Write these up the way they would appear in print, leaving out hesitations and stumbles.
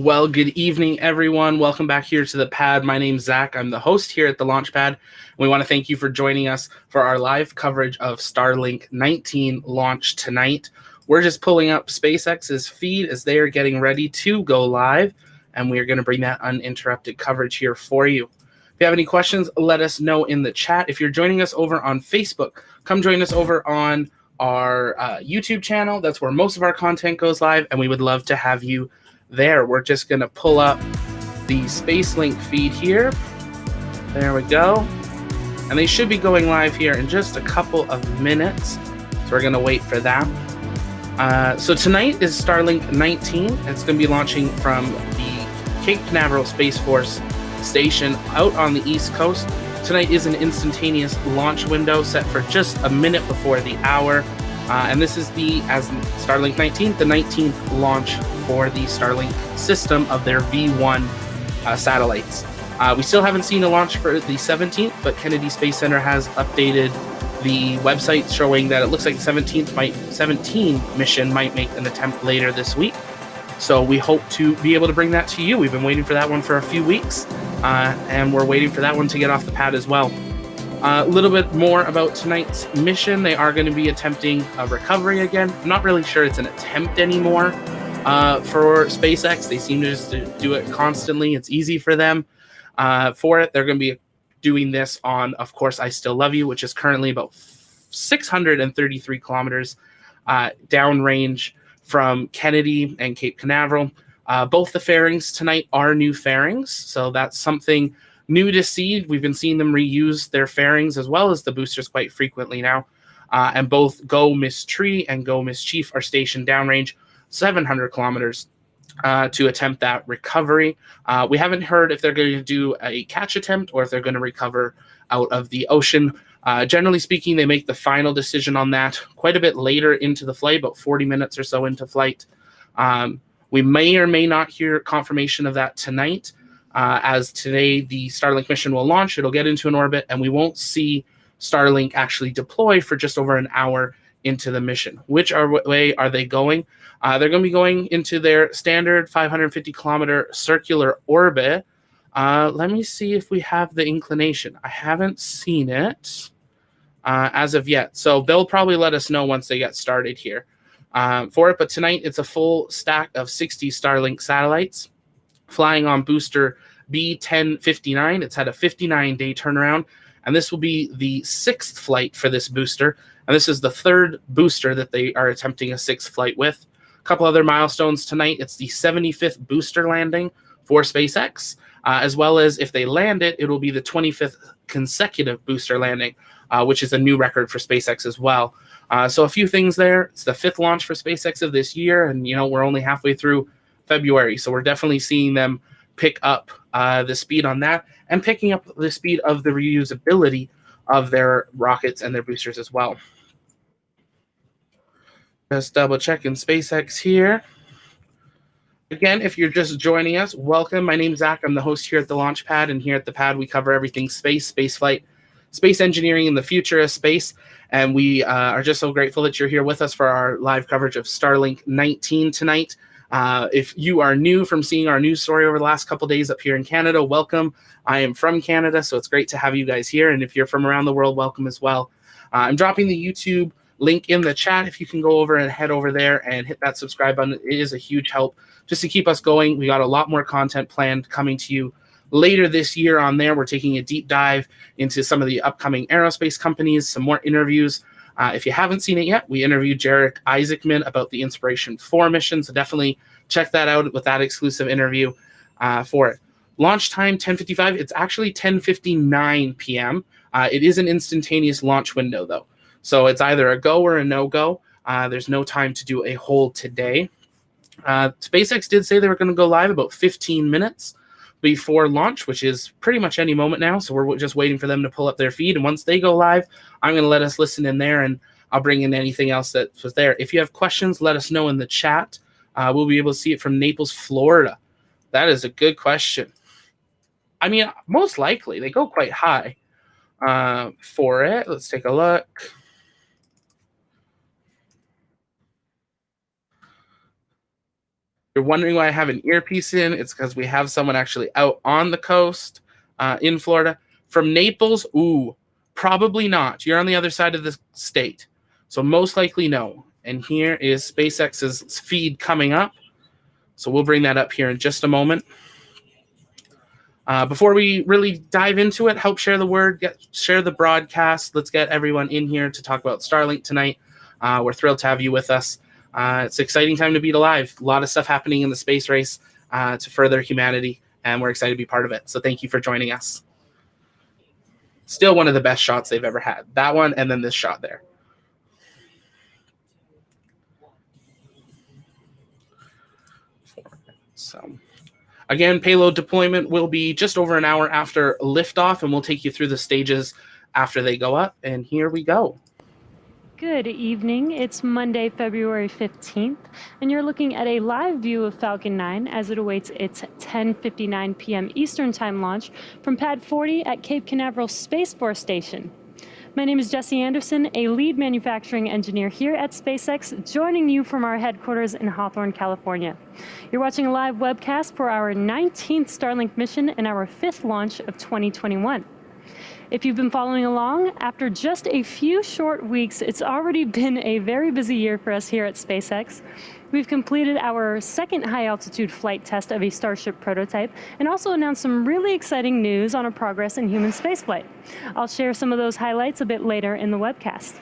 Well, good evening, everyone. Welcome back here to the pad. My name's Zach. I'm the host here at the Launch Pad. We want to thank you for joining us for our live coverage of Starlink-19 launch tonight. We're just pulling up SpaceX's feed as they are getting ready to go live, and we're going to bring that uninterrupted coverage here for you. If you have any questions, let us know in the chat. If you're joining us over on Facebook, come join us over on our YouTube channel. That's where most of our content goes live, and we would love to have you there. We're just going to pull up the SpaceLink feed here. There we go. And they should be going live here in just a couple of minutes. So we're going to wait for that. So tonight is Starlink-19. It's going to be launching from the Cape Canaveral Space Force Station out on the East Coast. Tonight is an instantaneous launch window set for just a minute before the hour. And this is as Starlink-19, the 19th launch for the Starlink system of their V1 satellites. We still haven't seen a launch for the 17th, but Kennedy Space Center has updated the website showing that it looks like the 17 mission might make an attempt later this week. So we hope to be able to bring that to you. We've been waiting for that one for a few weeks, and we're waiting for that one to get off the pad as well. A little bit more about tonight's mission. They are going to be attempting a recovery again. I'm not really sure it's an attempt anymore for SpaceX. They seem to just do it constantly. It's easy for them. For it, they're going to be doing this on, of course, I Still Love You, which is currently about 633 kilometers downrange from Kennedy and Cape Canaveral. Both the fairings tonight are new fairings, so that's something new to see. We've been seeing them reuse their fairings as well as the boosters quite frequently now. And both Go Miss Tree and Go Miss Chief are stationed downrange 700 kilometers to attempt that recovery. We haven't heard if they're going to do a catch attempt or if they're going to recover out of the ocean. Generally speaking, they make the final decision on that quite a bit later into the flight, about 40 minutes or so into flight. We may or may not hear confirmation of that tonight. As today the Starlink mission will launch, it'll get into an orbit, and we won't see Starlink actually deploy for just over an hour into the mission. Which way are they going? They're going to be going into their standard 550-kilometer circular orbit. Let me see if we have the inclination. I haven't seen it as of yet, so they'll probably let us know once they get started here for it. But tonight it's a full stack of 60 Starlink satellites flying on booster B1059. It's had a 59-day turnaround, and this will be the 6th flight for this booster. And this is the 3rd booster that they are attempting a 6th flight with. A couple other milestones tonight. It's the 75th booster landing for SpaceX, as well as if they land it, it will be the 25th consecutive booster landing, which is a new record for SpaceX as well. So a few things there. It's the 5th launch for SpaceX of this year, and we're only halfway through February, so we're definitely seeing them pick up the speed on that and picking up the speed of the reusability of their rockets and their boosters as well. Just double checking SpaceX here. Again, if you're just joining us, welcome. My name's Zach. I'm the host here at the Launch Pad, and here at the pad we cover everything space, spaceflight, space engineering, and the future of space. And we are just so grateful that you're here with us for our live coverage of Starlink-19 tonight. If you are new from seeing our news story over the last couple days up here in Canada, welcome. I am from Canada, so it's great to have you guys here. And if you're from around the world, welcome as well. I'm dropping the YouTube link in the chat. If you can go over and head over there and hit that subscribe button, it is a huge help just to keep us going. We got a lot more content planned coming to you later this year on there. We're taking a deep dive into some of the upcoming aerospace companies, some more interviews. If you haven't seen it yet, we interviewed Jarek Isaacman about the Inspiration 4 mission, so definitely check that out with that exclusive interview for it. Launch time, 10:55. It's actually 10:59 p.m. It is an instantaneous launch window, though. So it's either a go or a no-go. There's no time to do a hold today. SpaceX did say they were going to go live about 15 minutes before launch, which is pretty much any moment now. So we're just waiting for them to pull up their feed. And once they go live, I'm going to let us listen in there, and I'll bring in anything else that was there. If you have questions, let us know in the chat. We'll be able to see it from Naples, Florida. That is a good question. I mean, most likely. They go quite high for it. Let's take a look. You're wondering why I have an earpiece in. It's because we have someone actually out on the coast in Florida. From Naples, ooh, probably not. You're on the other side of the state. So most likely no. And here is SpaceX's feed coming up. So we'll bring that up here in just a moment. Before we really dive into it, help share the word, share the broadcast. Let's get everyone in here to talk about Starlink tonight. We're thrilled to have you with us. It's an exciting time to be alive. A lot of stuff happening in the space race to further humanity, and we're excited to be part of it. So thank you for joining us. Still one of the best shots they've ever had. That one and then this shot there. So again, payload deployment will be just over an hour after liftoff, and we'll take you through the stages after they go up. And here we go. Good evening. It's Monday, February 15th, and you're looking at a live view of Falcon 9 as it awaits its 10:59 p.m. Eastern Time launch from Pad 40 at Cape Canaveral Space Force Station. My name is Jesse Anderson, a lead manufacturing engineer here at SpaceX, joining you from our headquarters in Hawthorne, California. You're watching a live webcast for our 19th Starlink mission and our 5th launch of 2021. If you've been following along, after just a few short weeks, it's already been a very busy year for us here at SpaceX. We've completed our second high-altitude flight test of a Starship prototype and also announced some really exciting news on our progress in human spaceflight. I'll share some of those highlights a bit later in the webcast.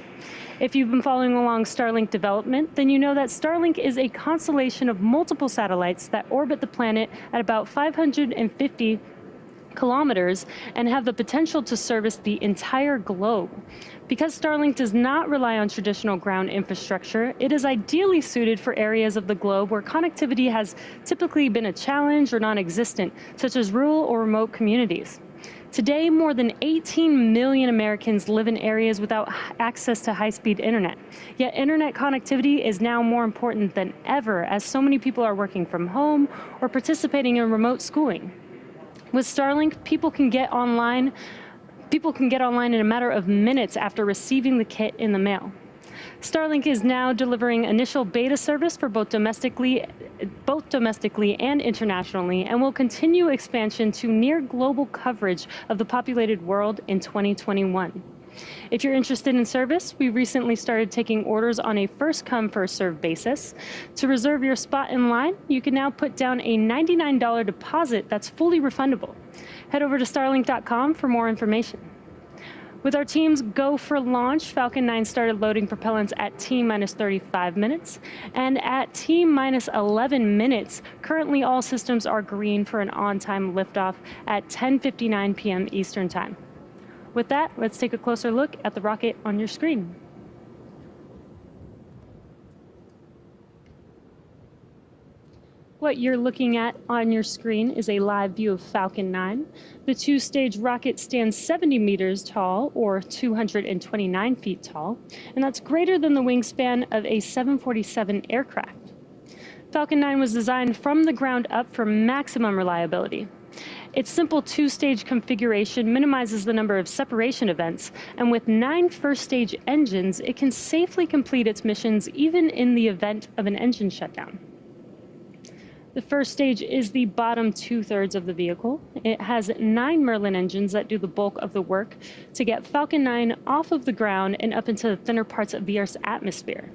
If you've been following along Starlink development, then you know that Starlink is a constellation of multiple satellites that orbit the planet at about 550 kilometers and have the potential to service the entire globe. Because Starlink does not rely on traditional ground infrastructure, it is ideally suited for areas of the globe where connectivity has typically been a challenge or non-existent, such as rural or remote communities. Today, more than 18 million Americans live in areas without access to high-speed internet. Yet internet connectivity is now more important than ever, as so many people are working from home or participating in remote schooling. With Starlink, people can get online in a matter of minutes after receiving the kit in the mail. Starlink is now delivering initial beta service for both domestically and internationally, and will continue expansion to near global coverage of the populated world in 2021. If you're interested in service, we recently started taking orders on a first-come, first-served basis. To reserve your spot in line, you can now put down a $99 deposit that's fully refundable. Head over to Starlink.com for more information. With our team's go for launch, Falcon 9 started loading propellants at T-minus 35 minutes, and at T-minus 11 minutes, currently all systems are green for an on-time liftoff at 10:59 p.m. Eastern Time. With that, let's take a closer look at the rocket on your screen. What you're looking at on your screen is a live view of Falcon 9. The two-stage rocket stands 70 meters tall, or 229 feet tall, and that's greater than the wingspan of a 747 aircraft. Falcon 9 was designed from the ground up for maximum reliability. Its simple two-stage configuration minimizes the number of separation events, and with 9 first-stage engines, it can safely complete its missions even in the event of an engine shutdown. The first stage is the bottom 2/3 of the vehicle. It has 9 Merlin engines that do the bulk of the work to get Falcon 9 off of the ground and up into the thinner parts of the Earth's atmosphere.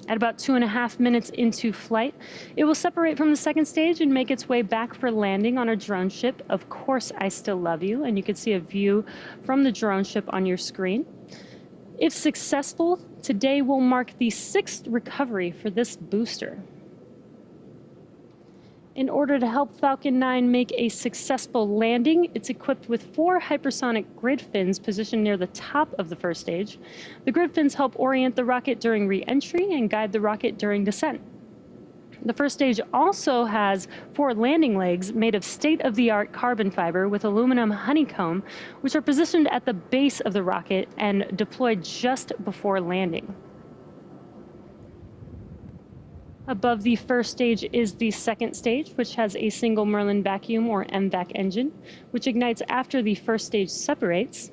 At about 2.5 minutes into flight, it will separate from the second stage and make its way back for landing on a drone ship. Of course, I Still Love You, and you can see a view from the drone ship on your screen. If successful, today will mark the 6th recovery for this booster. In order to help Falcon 9 make a successful landing, it's equipped with 4 hypersonic grid fins positioned near the top of the first stage. The grid fins help orient the rocket during re-entry and guide the rocket during descent. The first stage also has 4 landing legs made of state-of-the-art carbon fiber with aluminum honeycomb, which are positioned at the base of the rocket and deployed just before landing. Above the first stage is the second stage, which has a single Merlin vacuum or MVAC engine, which ignites after the first stage separates.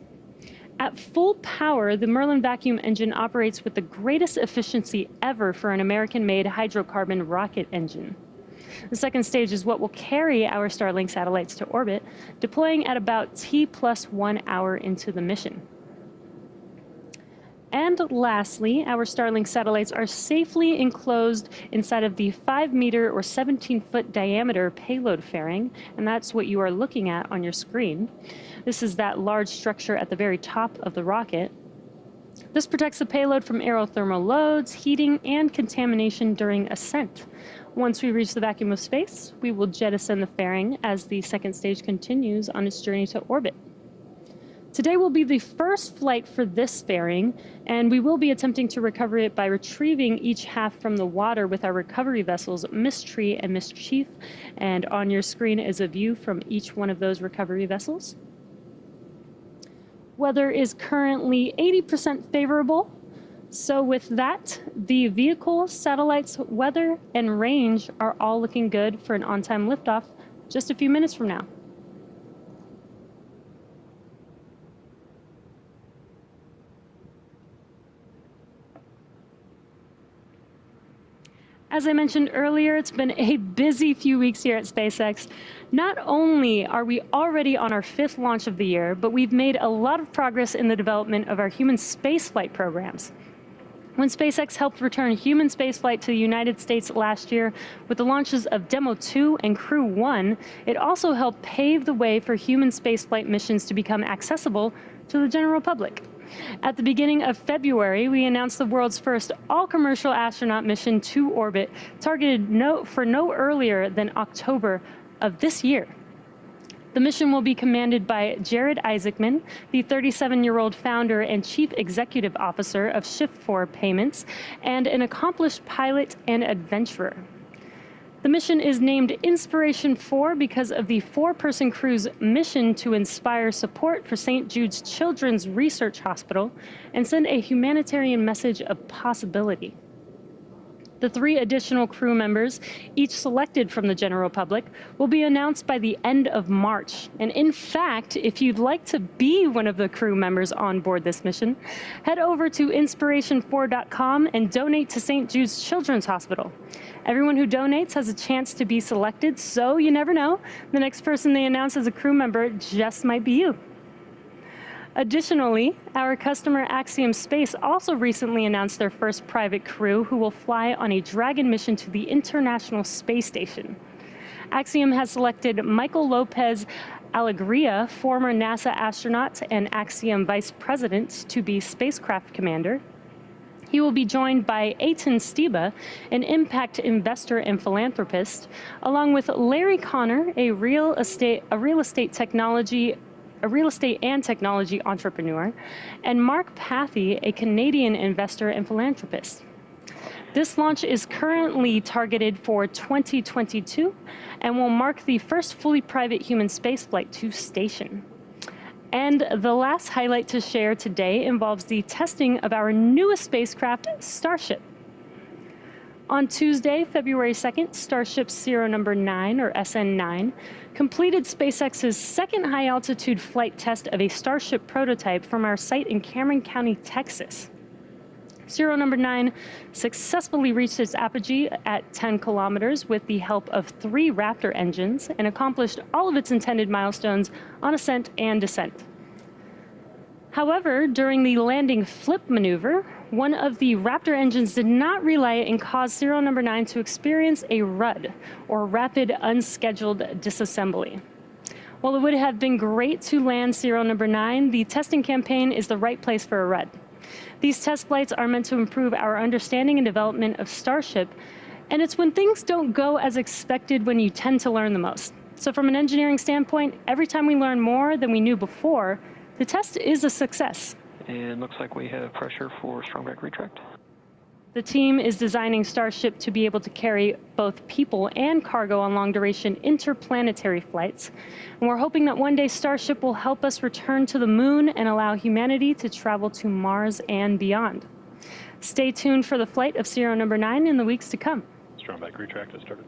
At full power, the Merlin vacuum engine operates with the greatest efficiency ever for an American-made hydrocarbon rocket engine. The second stage is what will carry our Starlink satellites to orbit, deploying at about T+1 hour into the mission. And lastly, our Starlink satellites are safely enclosed inside of the 5-meter or 17-foot diameter payload fairing, and that's what you are looking at on your screen. This is that large structure at the very top of the rocket. This protects the payload from aerothermal loads, heating, and contamination during ascent. Once we reach the vacuum of space, we will jettison the fairing as the second stage continues on its journey to orbit. Today will be the first flight for this fairing, and we will be attempting to recover it by retrieving each half from the water with our recovery vessels, Mystery and Mischief. And on your screen is a view from each one of those recovery vessels. Weather is currently 80% favorable. So with that, the vehicle, satellites, weather, and range are all looking good for an on-time liftoff just a few minutes from now. As I mentioned earlier, it's been a busy few weeks here at SpaceX. Not only are we already on our 5th launch of the year, but we've made a lot of progress in the development of our human spaceflight programs. When SpaceX helped return human spaceflight to the United States last year with the launches of Demo 2 and Crew 1, it also helped pave the way for human spaceflight missions to become accessible to the general public. At the beginning of February, we announced the world's first all-commercial astronaut mission to orbit, targeted for no earlier than October of this year. The mission will be commanded by Jared Isaacman, the 37-year-old founder and chief executive officer of Shift4 Payments, and an accomplished pilot and adventurer. The mission is named Inspiration 4 because of the 4-person crew's mission to inspire support for St. Jude's Children's Research Hospital and send a humanitarian message of possibility. The 3 additional crew members, each selected from the general public, will be announced by the end of March. And in fact, if you'd like to be one of the crew members on board this mission, head over to inspiration4.com and donate to St. Jude's Children's Hospital. Everyone who donates has a chance to be selected, so you never know. The next person they announce as a crew member just might be you. Additionally, our customer Axiom Space also recently announced their first private crew who will fly on a Dragon mission to the International Space Station. Axiom has selected Michael Lopez Alegria, former NASA astronaut and Axiom vice president, to be spacecraft commander. He will be joined by Eitan Stiba, an impact investor and philanthropist, along with Larry Connor, a real estate and technology entrepreneur, and Mark Pathy, a Canadian investor and philanthropist. This launch is currently targeted for 2022 and will mark the first fully private human spaceflight to station. And the last highlight to share today involves the testing of our newest spacecraft, Starship. On Tuesday, February 2nd, Starship serial number 9, or SN9, completed SpaceX's second high-altitude flight test of a Starship prototype from our site in Cameron County, Texas. Serial number 9 successfully reached its apogee at 10 kilometers with the help of 3 Raptor engines and accomplished all of its intended milestones on ascent and descent. However, during the landing flip maneuver, one of the Raptor engines did not relight and caused serial number 9 to experience a RUD, or Rapid Unscheduled Disassembly. While it would have been great to land serial number 9, the testing campaign is the right place for a RUD. These test flights are meant to improve our understanding and development of Starship, and it's when things don't go as expected when you tend to learn the most. So from an engineering standpoint, every time we learn more than we knew before, the test is a success. And looks like we have pressure for strong back retract. The team is designing Starship to be able to carry both people and cargo on long-duration interplanetary flights. And we're hoping that one day Starship will help us return to the moon and allow humanity to travel to Mars and beyond. Stay tuned for the flight of serial number 9 in the weeks to come. Strong back retract has started.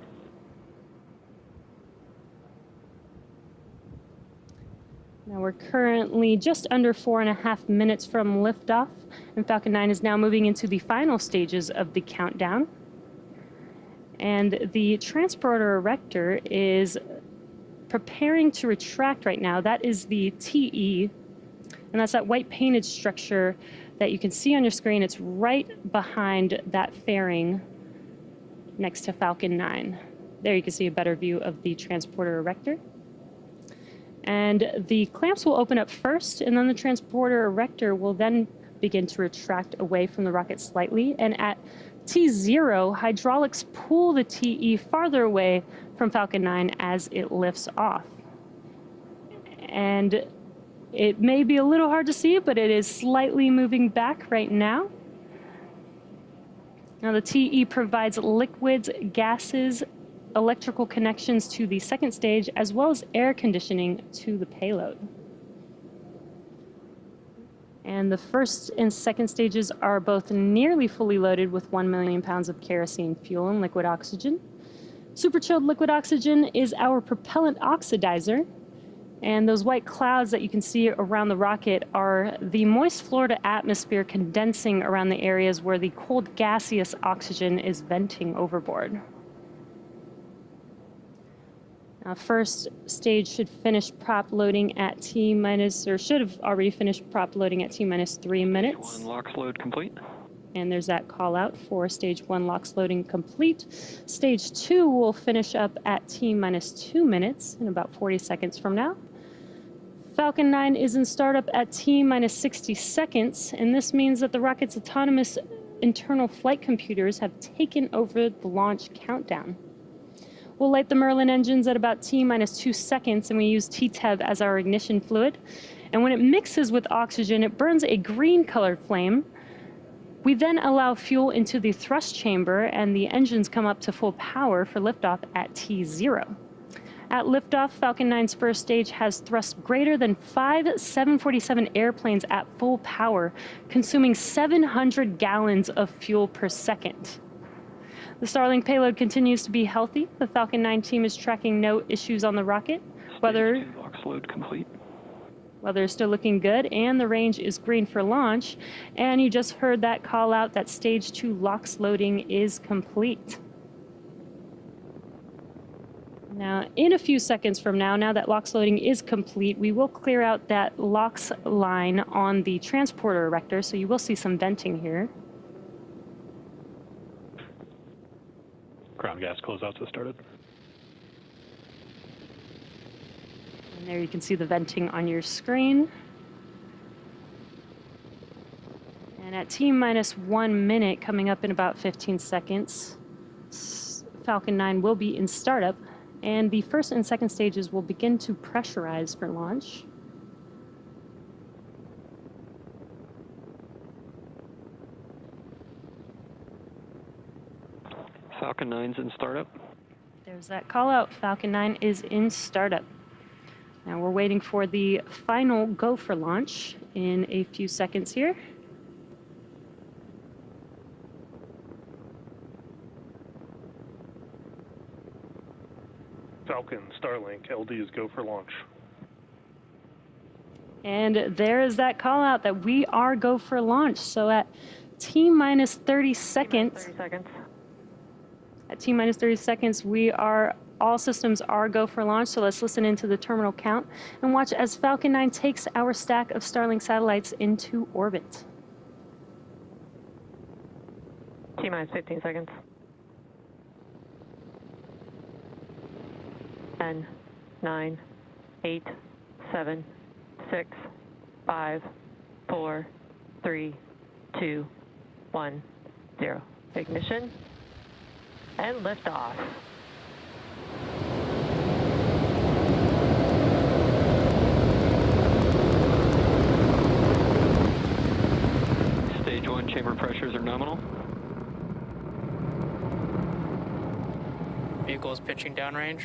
Now we're currently just under 4.5 minutes from liftoff, and Falcon 9 is now moving into the final stages of the countdown. And the transporter erector is preparing to retract right now. That is the TE, and that's that white painted structure that you can see on your screen. It's right behind that fairing next to Falcon 9. There you can see a better view of the transporter erector. And the clamps will open up first, and then the transporter erector will then begin to retract away from the rocket slightly. And at T0, hydraulics pull the TE farther away from Falcon 9 as it lifts off. And it may be a little hard to see, but it is slightly moving back right now. Now the TE provides liquids, gases, electrical connections to the second stage, as well as air conditioning to the payload. And the first and second stages are both nearly fully loaded with 1 million pounds of kerosene fuel and liquid oxygen. Super chilled liquid oxygen is our propellant oxidizer, and those white clouds that you can see around the rocket are the moist Florida atmosphere condensing around the areas where the cold gaseous oxygen is venting overboard. First stage should finish prop loading at T minus, or should have already finished prop loading at T minus 3 minutes. Stage 1 LOX load complete. And there's that call out for stage 1 LOX loading complete. Stage 2 will finish up at T minus 2 minutes in about 40 seconds from now. Falcon 9 is in startup at T minus 60 seconds, and this means that the rocket's autonomous internal flight computers have taken over the launch countdown. We'll light the Merlin engines at about T minus 2 seconds, and we use TTEV as our ignition fluid. And when it mixes with oxygen, it burns a green colored flame. We then allow fuel into the thrust chamber, and the engines come up to full power for liftoff at T0. At liftoff, Falcon 9's first stage has thrust greater than 5 747 airplanes at full power, consuming 700 gallons of fuel per second. The Starlink payload continues to be healthy. The Falcon 9 team is tracking no issues on the rocket. Stage 2 LOX load complete. Weather is still looking good, and the range is green for launch. And you just heard that call out that stage 2 LOX loading is complete. Now, in a few seconds from now that LOX loading is complete, we will clear out that LOX line on the transporter erector, so you will see some venting here. Ground gas closeouts have started. And there you can see the venting on your screen. And at T minus 1 minute, coming up in about 15 seconds, Falcon 9 will be in startup, and the first and second stages will begin to pressurize for launch. Falcon 9's in startup. There's that call out. Falcon 9 is in startup. Now we're waiting for the final go for launch in a few seconds here. Falcon, Starlink, LD is go for launch. And there is that call out that we are go for launch. So at T minus 30 seconds. At T minus 30 seconds, all systems are go for launch. So let's listen into the terminal count and watch as Falcon 9 takes our stack of Starlink satellites into orbit. T minus 15 seconds. 10, 9, 8, 7, 6, 5, 4, 3, 2, 1, 0. Ignition and liftoff. Stage 1 chamber pressures are nominal. Vehicle is pitching downrange.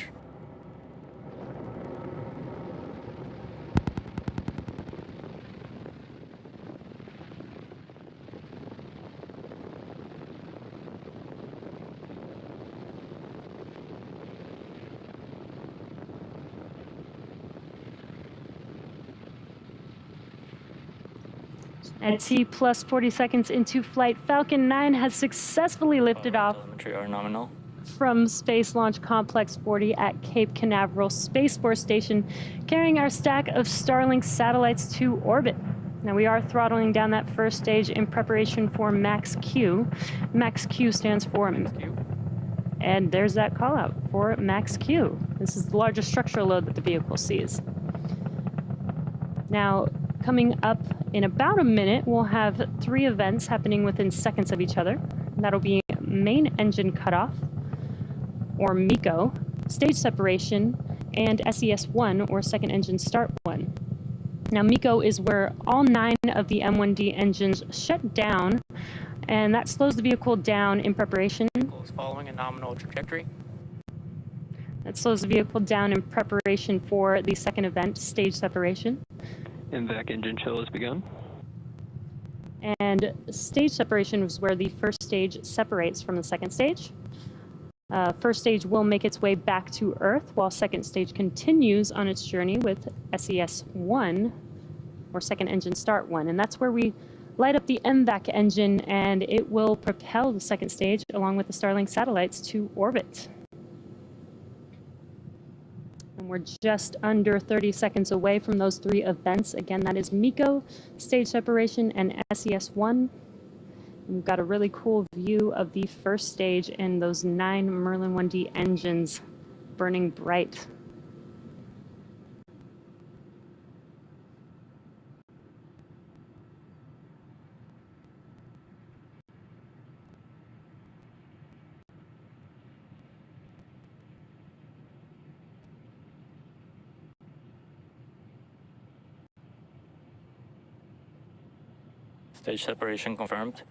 At T plus 40 seconds into flight, Falcon 9 has successfully lifted off. Telemetry are nominal. from Space Launch Complex 40 at Cape Canaveral Space Force Station, carrying our stack of Starlink satellites to orbit. Now we are throttling down that first stage in preparation for Max Q. Max Q stands for... And there's that call out for Max Q. This is the largest structural load that the vehicle sees. Now, coming up in about a minute, we'll have 3 events happening within seconds of each other. That'll be main engine cutoff, or MECO, stage separation, and SES1, or second engine start 1. Now, MECO is where all 9 of the M1D engines shut down, and that slows the vehicle down in preparation. Following a nominal trajectory. That slows the vehicle down in preparation for the second event, stage separation. MVAC engine chill has begun. And stage separation is where the first stage separates from the second stage. First stage will make its way back to Earth, while second stage continues on its journey with SES1, or second engine start 1. And that's where we light up the MVAC engine, and it will propel the second stage along with the Starlink satellites to orbit. And we're just under 30 seconds away from those 3 events. Again, that is MECO, stage separation, and SES1. And we've got a really cool view of the first stage and those 9 Merlin 1D engines burning bright. Stage separation confirmed.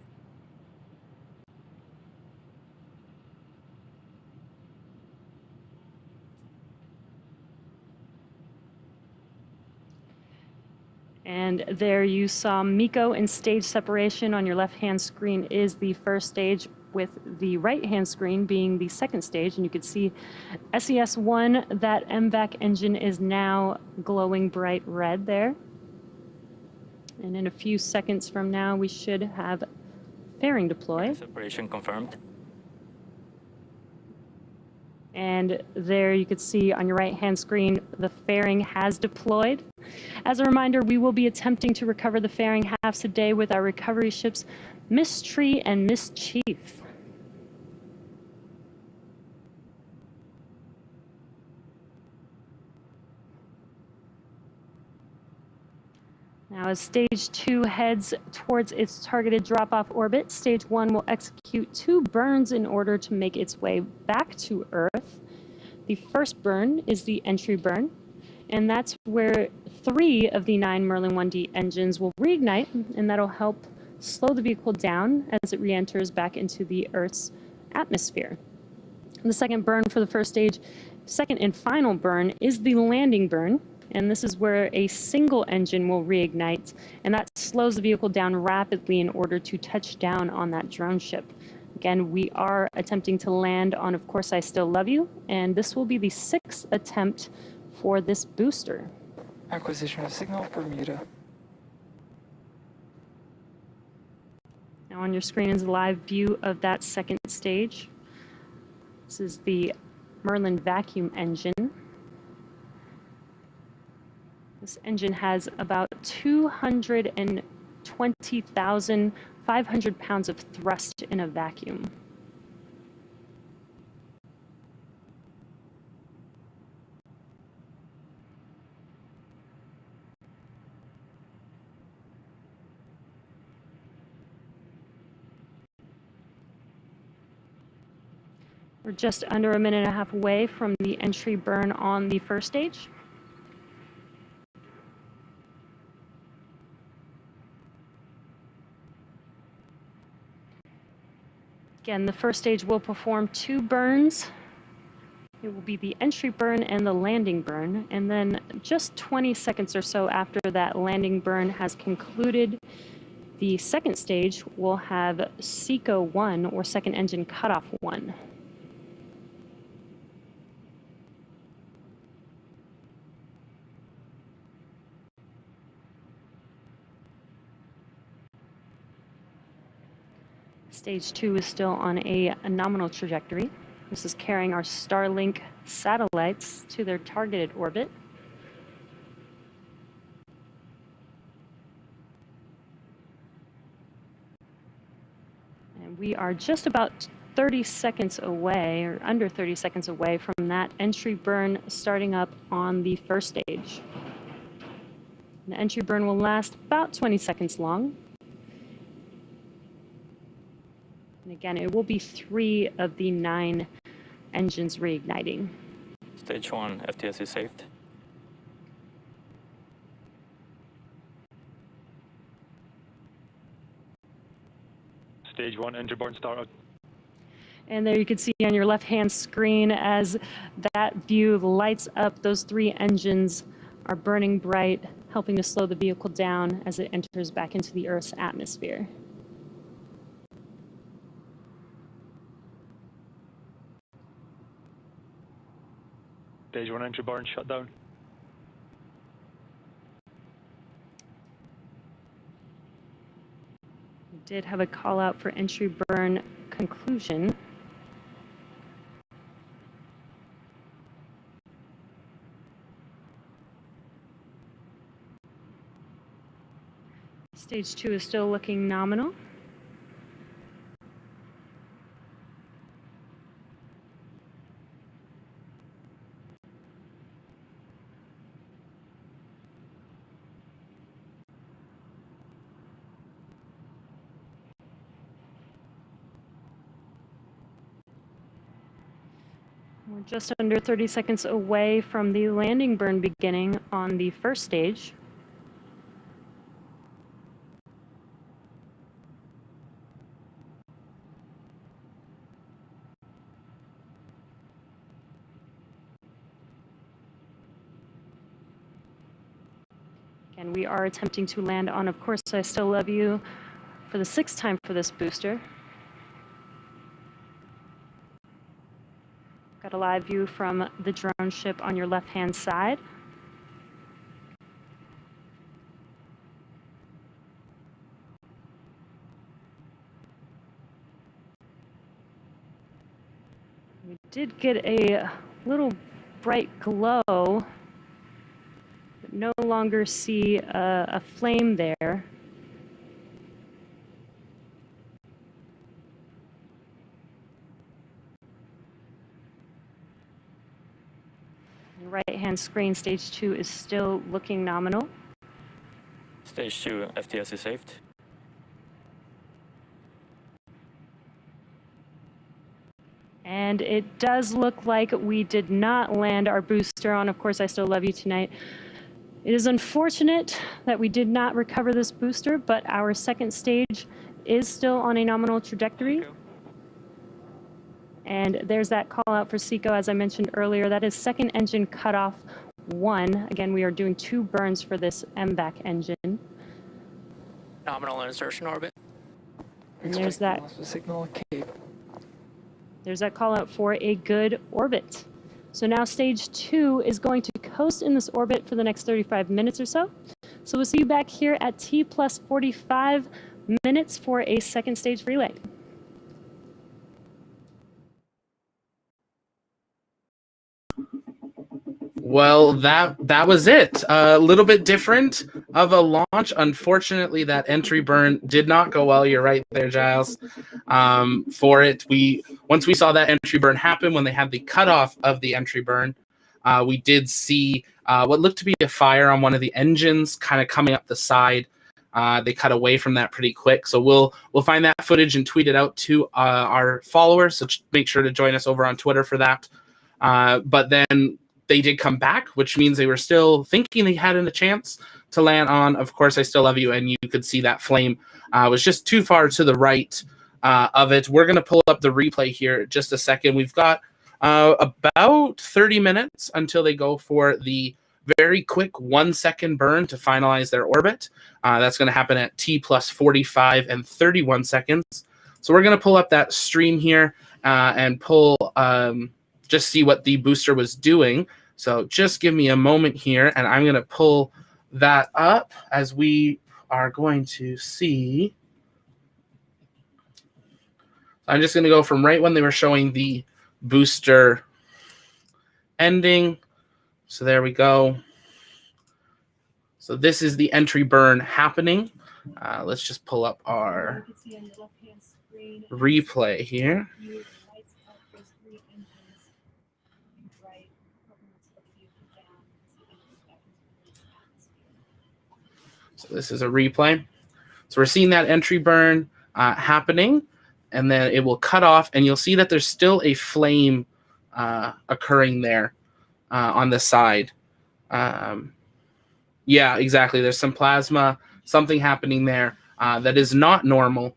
And there you saw MECO and stage separation. On your left-hand screen is the first stage, with the right-hand screen being the second stage. And you can see SES1, that MVAC engine is now glowing bright red there. And in a few seconds from now, we should have fairing deploy. Separation confirmed. And there you could see on your right-hand screen, the fairing has deployed. As a reminder, we will be attempting to recover the fairing halves today with our recovery ships, Miss Tree and Miss Chief. Now, as stage 2 heads towards its targeted drop-off orbit, stage 1 will execute 2 burns in order to make its way back to Earth. The first burn is the entry burn, and that's where 3 of the 9 Merlin 1D engines will reignite, and that'll help slow the vehicle down as it re-enters back into the Earth's atmosphere. The second burn for the first stage, second and final burn, is the landing burn. And this is where a single engine will reignite, and that slows the vehicle down rapidly in order to touch down on that drone ship. Again, we are attempting to land on Of Course I Still Love You, and this will be the 6th attempt for this booster. Acquisition of signal, Bermuda. Now on your screen is a live view of that second stage. This is the Merlin vacuum engine. This engine has about 220,500 pounds of thrust in a vacuum. We're just under a minute and a half away from the entry burn on the first stage. Again, the first stage will perform 2 burns. It will be the entry burn and the landing burn. And then just 20 seconds or so after that landing burn has concluded, the second stage will have SECO 1, or second engine cutoff 1. Stage 2 is still on a nominal trajectory. This is carrying our Starlink satellites to their targeted orbit. And we are just about 30 seconds away, or under 30 seconds away, from that entry burn starting up on the first stage. The entry burn will last about 20 seconds long. And again, it will be 3 of the 9 engines reigniting. Stage 1 FTS is saved. Stage 1 entry burn started. And there you can see on your left-hand screen as that view lights up, those 3 engines are burning bright, helping to slow the vehicle down as it enters back into the Earth's atmosphere. Stage 1 entry burn shut down. We did have a call out for entry burn conclusion. Stage 2 is still looking nominal. We're just under 30 seconds away from the landing burn beginning on the first stage. And we are attempting to land on, of course, I Still Love You for the 6th time for this booster. Got a live view from the drone ship on your left-hand side. We did get a little bright glow, but no longer see a flame there. Right-hand screen, stage 2 is still looking nominal. Stage 2 FTS is saved. And it does look like we did not land our booster on, of course, I Still Love You tonight. It is unfortunate that we did not recover this booster, but our second stage is still on a nominal trajectory. And there's that call out for SECO, as I mentioned earlier. That is second engine cutoff 1. Again, we are doing 2 burns for this MVAC engine. Nominal insertion orbit. And there's that. Signal Cape. There's that call out for a good orbit. So now stage 2 is going to coast in this orbit for the next 35 minutes or so. So we'll see you back here at T plus 45 minutes for a second stage relay. Well, that was it. A little bit different of a launch. Unfortunately, that entry burn did not go well. You're right there, Giles. For it, once we saw that entry burn happen, when they had the cutoff of the entry burn, we did see what looked to be a fire on one of the engines, kind of coming up the side. They cut away from that pretty quick, so we'll find that footage and tweet it out to our followers. So make sure to join us over on Twitter for that. But then they did come back, which means they were still thinking they had a chance to land on, of course, I Still Love You, and you could see that flame was just too far to the right of it. We're going to pull up the replay here in just a second. We've got about 30 minutes until they go for the very quick 1-second burn to finalize their orbit. That's going to happen at T plus 45 and 31 seconds. So we're going to pull up that stream here and pull just see what the booster was doing. So just give me a moment here, and I'm going to pull that up as we are going to see. I'm just going to go from right when they were showing the booster ending. So there we go. So this is the entry burn happening. Let's just pull up our replay here. So this is a replay. So we're seeing that entry burn happening, and then it will cut off, and you'll see that there's still a flame occurring there on the side. Yeah, exactly. There's some plasma, something happening there that is not normal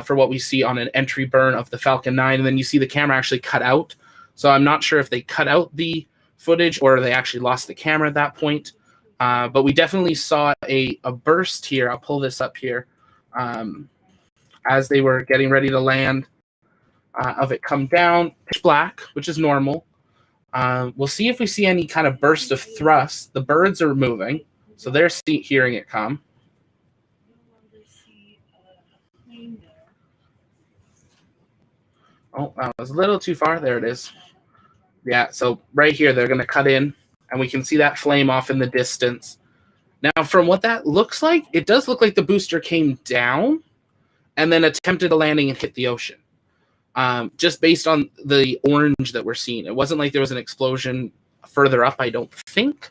for what we see on an entry burn of the Falcon 9. And then you see the camera actually cut out. So I'm not sure if they cut out the footage or they actually lost the camera at that point. But we definitely saw a burst here. I'll pull this up here. As they were getting ready to land, of it come down, pitch black, which is normal. We'll see if we see any kind of burst of thrust. The birds are moving, so they're hearing it come. Oh, that was a little too far. There it is. Yeah, so right here, they're going to cut in, and we can see that flame off in the distance. Now, from what that looks like, it does look like the booster came down and then attempted a landing and hit the ocean. Just based on the orange that we're seeing. It wasn't like there was an explosion further up, I don't think,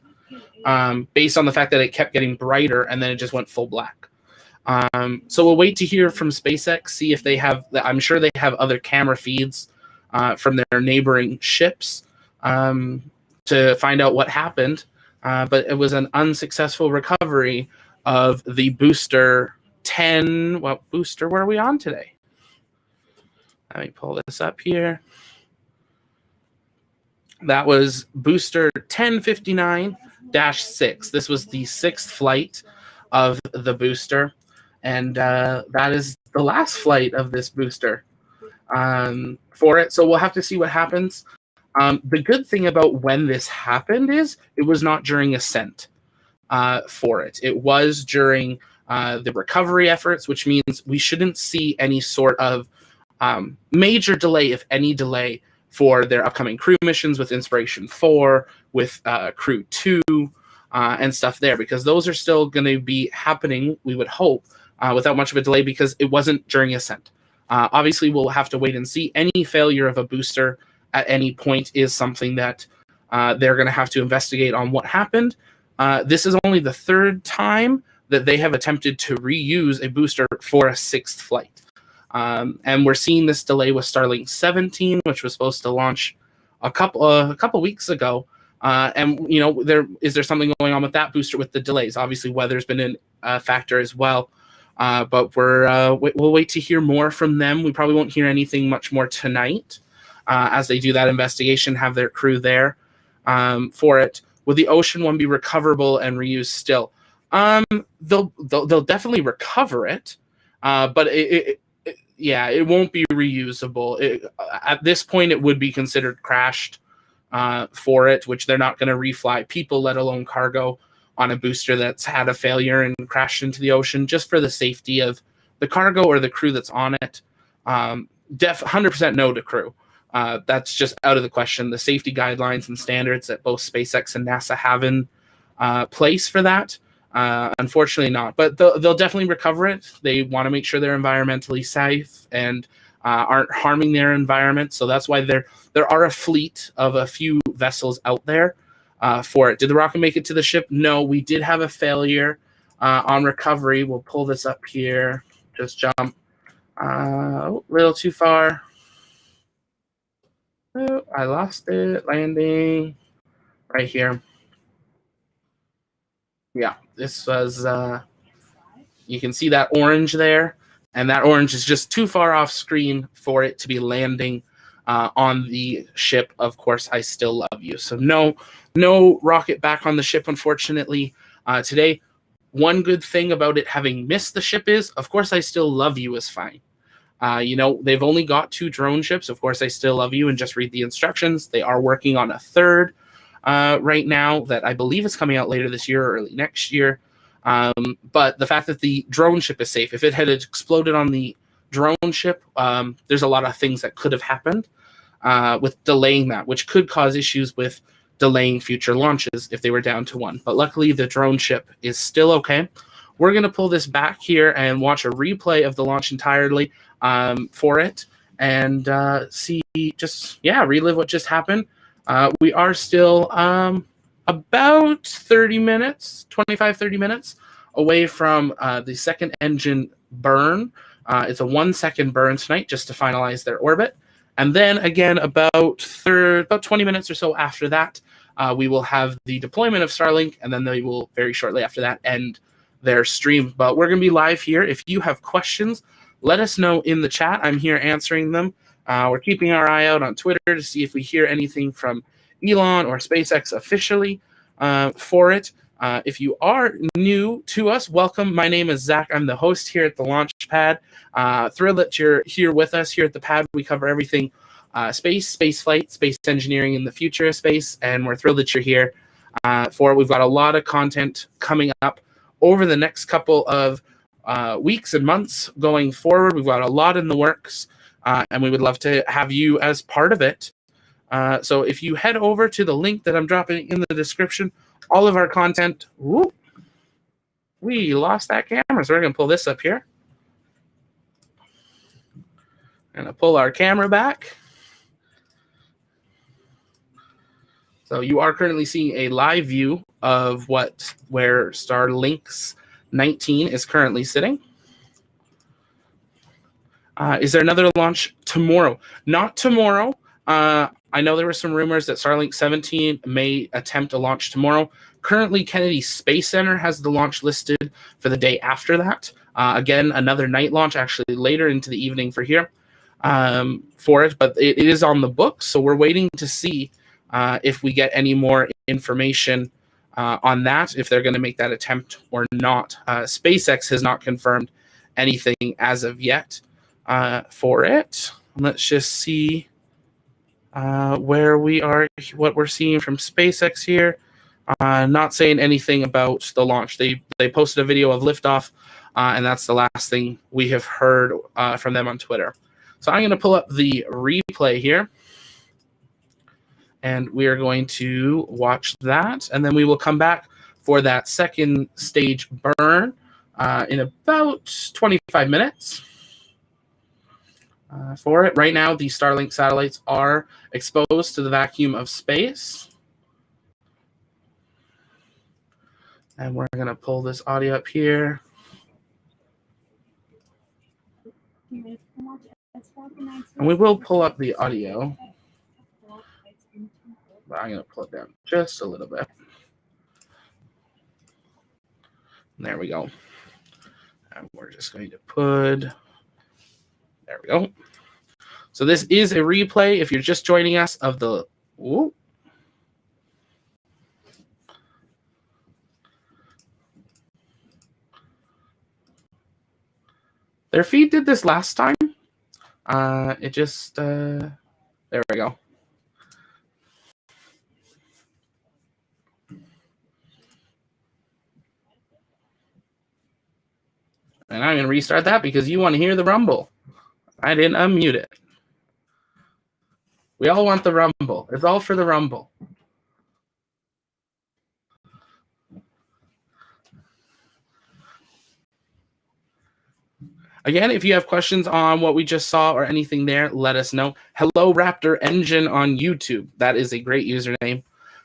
based on the fact that it kept getting brighter and then it just went full black. So we'll wait to hear from SpaceX, see if they have, I'm sure they have other camera feeds from their neighboring ships to find out what happened. But it was an unsuccessful recovery of the booster 10. What booster were we on today? Let me pull this up here. That was booster 1059-6. This was the 6th flight of the booster. And that is the last flight of this booster for it. So we'll have to see what happens. The good thing about when this happened is it was not during ascent for it. It was during the recovery efforts, which means we shouldn't see any sort of major delay, if any delay, for their upcoming crew missions with Inspiration 4, with Crew 2, and stuff there, because those are still going to be happening, we would hope, without much of a delay, because it wasn't during ascent. Obviously, we'll have to wait and see. Any failure of a booster at any point is something that they're going to have to investigate on what happened. This is only the 3rd time that they have attempted to reuse a booster for a 6th flight. And we're seeing this delay with Starlink-19, which was supposed to launch a couple weeks ago. And you know, is there something going on with that booster with the delays? Obviously, weather's been a factor as well. But we'll wait to hear more from them. We probably won't hear anything much more tonight as they do that investigation, have their crew there for it. Will the ocean one be recoverable and reused still? They'll definitely recover it, but it won't be reusable. At this point, it would be considered crashed for it, which they're not going to refly people, let alone cargo, on a booster that's had a failure and crashed into the ocean, just for the safety of the cargo or the crew that's on it. 100% no to crew. That's just out of the question. The safety guidelines and standards that both SpaceX and NASA have in place for that, unfortunately not. But they'll definitely recover it. They want to make sure they're environmentally safe and aren't harming their environment. So that's why there are a fleet of a few vessels out there for it. Did the rocket make it to the ship? No, we did have a failure on recovery. We'll pull this up here. Just jump a little too far. Oh, I lost it. Landing right here. Yeah, this was, you can see that orange there, and that orange is just too far off screen for it to be landing on the ship. Of course, I still love you. So no rocket back on the ship, unfortunately, today. One good thing about it having missed the ship is, of course, I still love you is fine. You know, they've only got 2 drone ships. Of course, I still love you and just read the instructions. They are working on a 3rd right now that I believe is coming out later this year or early next year. But the fact that the drone ship is safe, if it had exploded on the drone ship, there's a lot of things that could have happened. with delaying that, which could cause issues with delaying future launches if they were down to 1. But luckily, the drone ship is still okay. We're going to pull this back here and watch a replay of the launch entirely for it and see, relive what just happened. We are still about 30 minutes, 25, 30 minutes away from the second engine burn. It's a 1-second burn tonight just to finalize their orbit. And then again, about 20 minutes or so after that, we will have the deployment of Starlink, and then they will very shortly after that end their stream. But we're going to be live here. If you have questions, let us know in the chat. I'm here answering them. We're keeping our eye out on Twitter to see if we hear anything from Elon or SpaceX officially for it. If you are new to us, welcome. My name is Zach. I'm the host here at the Launch Pad. Thrilled that you're here with us here at the pad. We cover everything space, space flight, space engineering in the future of space, and we're thrilled that you're here for it. We've got a lot of content coming up over the next couple of weeks and months going forward. We've got a lot in the works, and we would love to have you as part of it. So if you head over to the link that I'm dropping in the description, all of our content. Whoop, we lost that camera, so we're going to pull this up here. Going to pull our camera back. So you are currently seeing a live view of where Starlink-19 is currently sitting. Is there another launch tomorrow? Not tomorrow. I know there were some rumors that Starlink-17 may attempt a launch tomorrow. Currently, Kennedy Space Center has the launch listed for the day after that. Again, another night launch, actually later into the evening for here for it. But it is on the books, so we're waiting to see if we get any more information on that, if they're going to make that attempt or not. SpaceX has not confirmed anything as of yet for it. Let's just see where we are, what we're seeing from SpaceX here. Not saying anything about the launch. They posted a video of liftoff, and that's the last thing we have heard from them on Twitter. So I'm going to pull up the replay here, and we are going to watch that, and then we will come back for that second stage burn in about 25 minutes. For it. Right now, the Starlink satellites are exposed to the vacuum of space. And we're going to pull this audio up here. And we will pull up the audio. But I'm going to pull it down just a little bit. There we go. And we're just going to put... There we go. So this is a replay, if you're just joining us, of the... Ooh. Their feed did this last time. It just... there we go. And I'm going to restart that because you want to hear the rumble. I didn't unmute it. We all want the rumble. It's all for the rumble. Again, if you have questions on what we just saw or anything there, let us know. Hello, Raptor Engine on YouTube. That is a great username.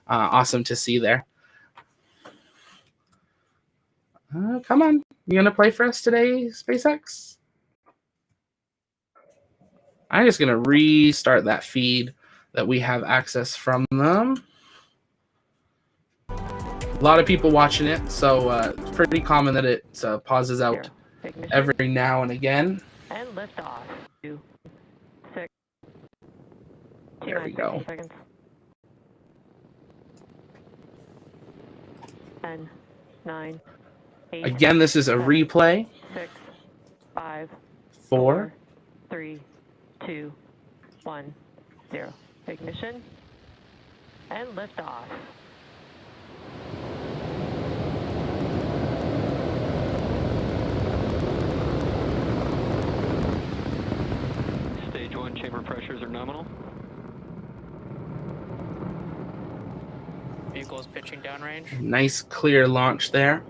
Awesome to see there. Come on. You going to play for us today, SpaceX? I'm just going to restart that feed that we have access from them. A lot of people watching it, so it's pretty common that it pauses out every now and again. And lift off. 2, 6, 2, there we go. Seconds. 10, 9, 8. Again, this is a replay. 6, 5, 4, 3, 2, 1, 0. Ignition and lift off. Stage 1 chamber pressures are nominal. Pitching downrange. Nice clear launch there.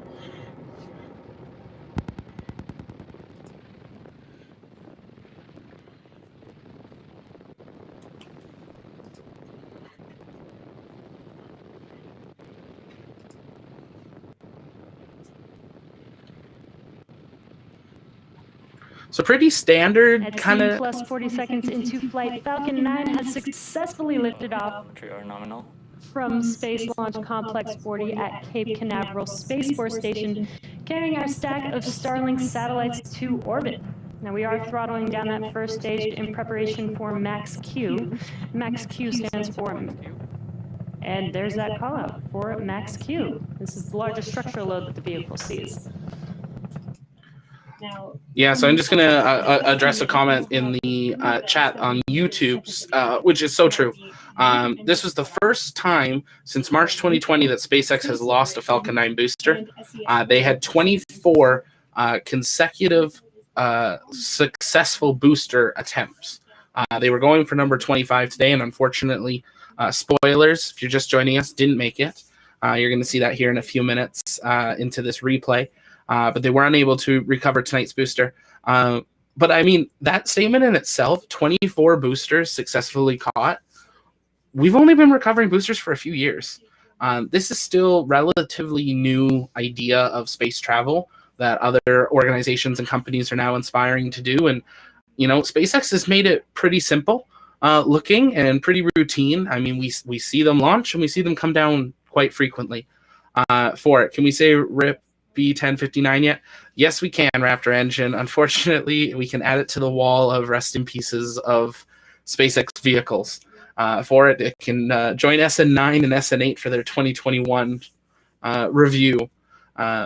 So pretty standard At kind T of. plus 40 seconds into flight, Falcon 9 has successfully lifted off GR nominal. from Space Launch Complex 40 at Cape Canaveral Space Force Station, carrying our stack of Starlink satellites to orbit. Now we are throttling down that first stage in preparation for Max Q. Max Q stands for, and there's that call out for Max Q. This is the largest structural load that the vehicle sees. Yeah, so I'm just going to address a comment in the chat on YouTube, which is so true. This was the first time since March 2020 that SpaceX has lost a Falcon 9 booster. They had 24 consecutive successful booster attempts. They were going for number 25 today, and unfortunately, spoilers, if you're just joining us, didn't make it. You're going to see that here in a few minutes into this replay. But they were unable to recover tonight's booster. But I mean, that statement in itself, 24 boosters successfully caught. We've only been recovering boosters for a few years. This is still relatively new idea of space travel that other organizations and companies are now inspiring to do. And, you know, SpaceX has made it pretty simple looking and pretty routine. I mean, we see them launch and we see them come down quite frequently for it. Can we say RIP B1059 yet? Yes, we can, Raptor Engine. Unfortunately, we can add it to the wall of rest in pieces of SpaceX vehicles. For it, it can join SN9 and SN8 for their 2021 review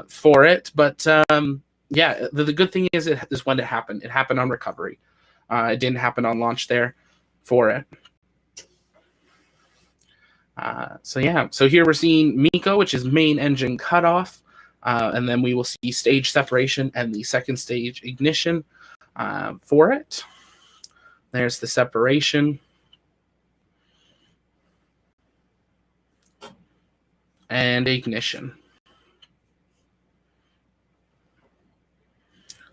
for it. But yeah, the good thing is it is when it happened. It happened on recovery. It didn't happen on launch there for it. So yeah, so here we're seeing MECO, which is main engine cutoff. And then we will see stage separation and the second stage ignition for it. There's the separation. And ignition.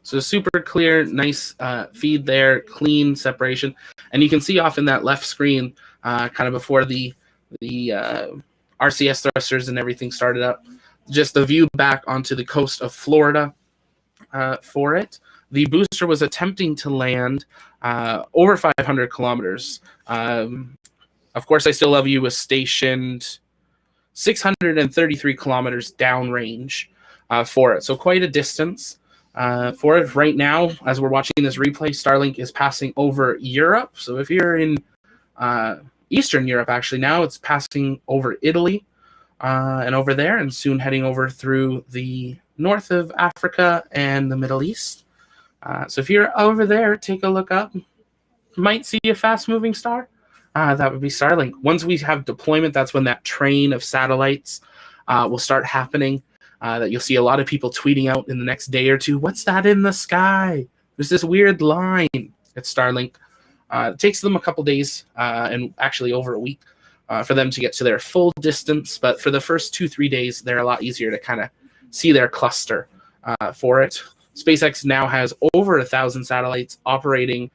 So super clear, nice feed there, clean separation. And you can see off in that left screen, kind of before the RCS thrusters and everything started up, just the view back onto the coast of Florida for it. The booster was attempting to land over 500 kilometers. Of course, I Still Love You was stationed 633 kilometers downrange for it. So quite a distance for it. Right now, as we're watching this replay, Starlink is passing over Europe. So if you're in Eastern Europe, actually now it's passing over Italy. And over there, and soon heading over through the north of Africa and the Middle East. So if you're over there, take a look up. Might see a fast-moving star. That would be Starlink. Once we have deployment, that's when that train of satellites will start happening. That you'll see a lot of people tweeting out in the next day or two. What's that in the sky? There's this weird line. It's Starlink. It takes them a couple days and actually over a week. For them to get to their full distance, but for the first 2-3 days, they're a lot easier to kind of see their cluster for it. SpaceX now has over 1,000 satellites operating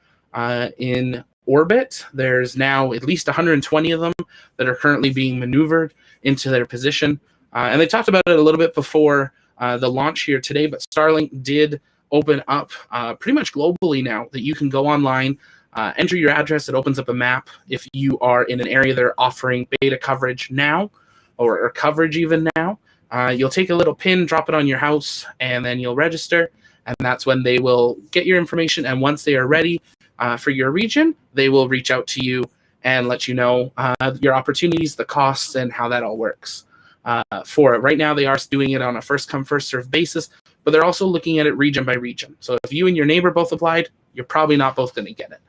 in orbit. There's now at least 120 of them that are currently being maneuvered into their position. And they talked about it a little bit before the launch here today, but Starlink did open up pretty much globally now that you can go online, enter your address. It opens up a map if you are in an area that are offering beta coverage now or coverage even now. You'll take a little pin, drop it on your house, and then you'll register. And that's when they will get your information. And once they are ready for your region, they will reach out to you and let you know your opportunities, the costs, and how that all works for it. Right now, they are doing it on a first-come, first-served basis, but they're also looking at it region by region. So if you and your neighbor both applied, you're probably not both going to get it.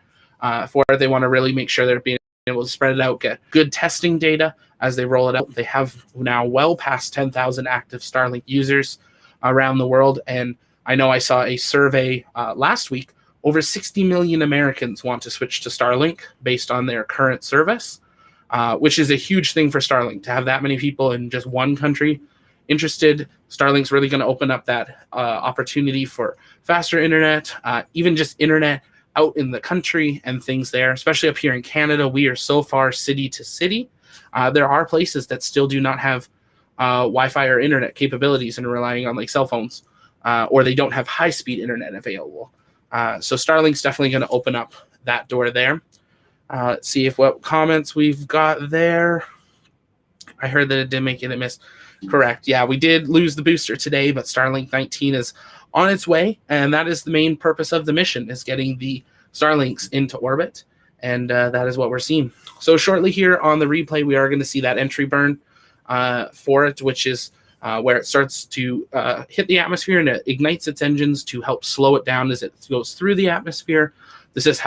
For it, they want to really make sure they're being able to spread it out, get good testing data as they roll it out. They have now well past 10,000 active Starlink users around the world. And I know I saw a survey last week. Over 60 million Americans want to switch to Starlink based on their current service. which is a huge thing for Starlink to have that many people in just one country interested. Starlink's really going to open up that opportunity for faster internet, even just internet out in the country and things there, especially up here in Canada. We are so far city to city. There are places that still do not have Wi-Fi or internet capabilities and are relying on like cell phones, or they don't have high-speed internet available. So Starlink's definitely going to open up that door there. Let's see if what comments we've got there. I heard that it did make it a miss. Correct. Yeah, we did lose the booster today, but Starlink-19 is on its way, and that is the main purpose of the mission, is getting the Starlinks into orbit, and that is what we're seeing. So shortly here on the replay, we are going to see that entry burn for it, which is where it starts to hit the atmosphere and it ignites its engines to help slow it down as it goes through the atmosphere. This is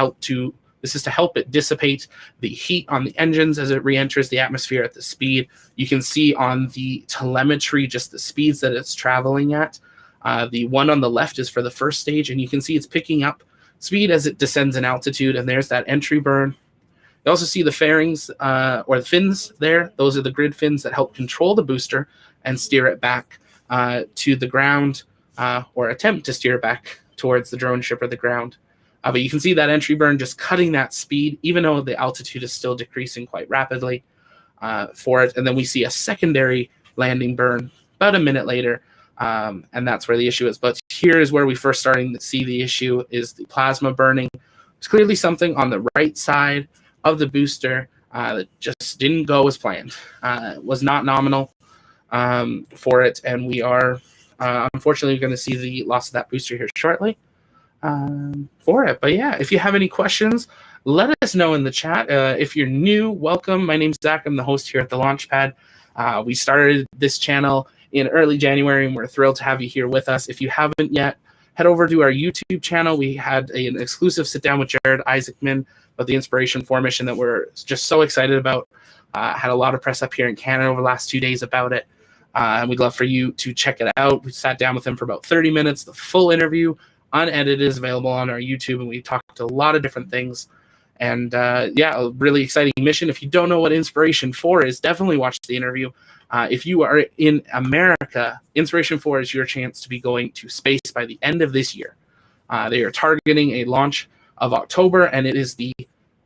to help it dissipate the heat on the engines as it re-enters the atmosphere at the speed. You can see on the telemetry just the speeds that it's traveling at. The one on the left is for the first stage, and you can see it's picking up speed as it descends in altitude, and there's that entry burn. You also see the fairings or the fins there. Those are the grid fins that help control the booster and steer it back to the ground, or attempt to steer it back towards the drone ship or the ground. But you can see that entry burn just cutting that speed, even though the altitude is still decreasing quite rapidly for it. And then we see a secondary landing burn about a minute later, and that's where the issue is. But here is where we first starting to see the issue, is the plasma burning. It's clearly something on the right side of the booster that just didn't go as planned. It was not nominal for it, and we are unfortunately going to see the loss of that booster here shortly for it. But yeah, if you have any questions, let us know in the chat. If you're new, welcome. My name's Zach. I'm the host here at the Launchpad. We started this channel in early January, and we're thrilled to have you here with us. If you haven't yet, head over to our YouTube channel. We had an exclusive sit down with Jared Isaacman about the Inspiration 4 mission that we're just so excited about. Had a lot of press up here in Canada over the last 2 days about it. And we'd love for you to check it out. We sat down with him for about 30 minutes. The full interview, unedited, is available on our YouTube, and we talked a lot of different things. And yeah, a really exciting mission. If you don't know what Inspiration 4 is, definitely watch the interview. If you are in America, Inspiration 4 is your chance to be going to space by the end of this year. They are targeting a launch of October, and it is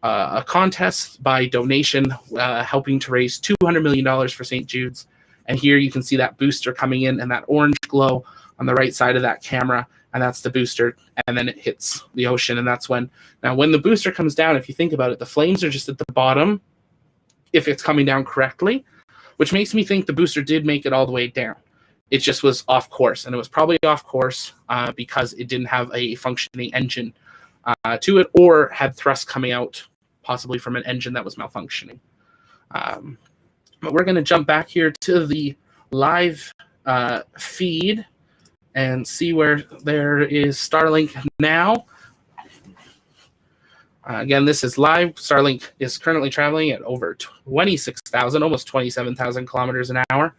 a contest by donation, helping to raise $200 million for St. Jude's. And here you can see that booster coming in and that orange glow on the right side of that camera, and that's the booster, and then it hits the ocean, and that's when the booster comes down, if you think about it, the flames are just at the bottom if it's coming down correctly, which makes me think the booster did make it all the way down. It just was off course, and it was probably off course because it didn't have a functioning engine to it, or had thrust coming out possibly from an engine that was malfunctioning. But we're going to jump back here to the live feed and see where there is Starlink now. Again, this is live. Starlink is currently traveling at over 26,000, almost 27,000 kilometers an hour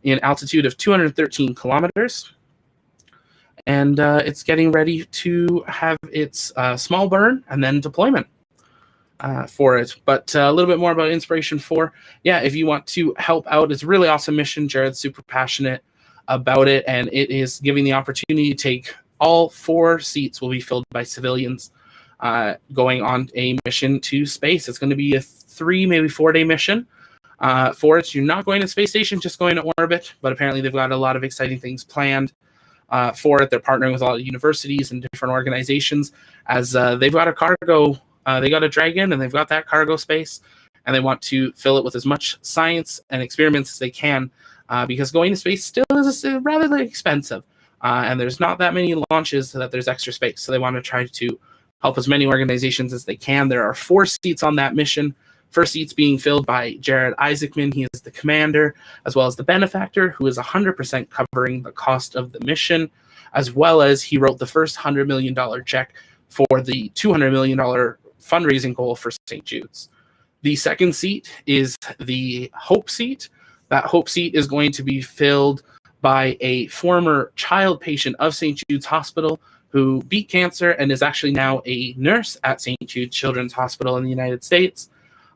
in altitude of 213 kilometers. And it's getting ready to have its small burn and then deployment for it. But a little bit more about Inspiration 4. Yeah, if you want to help out, it's a really awesome mission. Jared's super passionate about it, and it is giving the opportunity to take all 4 seats will be filled by civilians going on a mission to space. It's going to be a 3, maybe 4-day mission for it. You're not going to space station, just going to orbit, but apparently they've got a lot of exciting things planned for it. They're partnering with a lot of universities and different organizations as they've got a cargo, they got a Dragon, and they've got that cargo space, and they want to fill it with as much science and experiments as they can, because going to space still is rather expensive, and there's not that many launches so that there's extra space. So they want to try to help as many organizations as they can. There are 4 seats on that mission. First seats being filled by Jared Isaacman. He is the commander, as well as the benefactor, who is 100% covering the cost of the mission, as well as he wrote the first $100 million check for the $200 million fundraising goal for St. Jude's. The second seat is the Hope seat. That Hope seat is going to be filled by a former child patient of St. Jude's Hospital who beat cancer and is actually now a nurse at St. Jude Children's Hospital in the United States.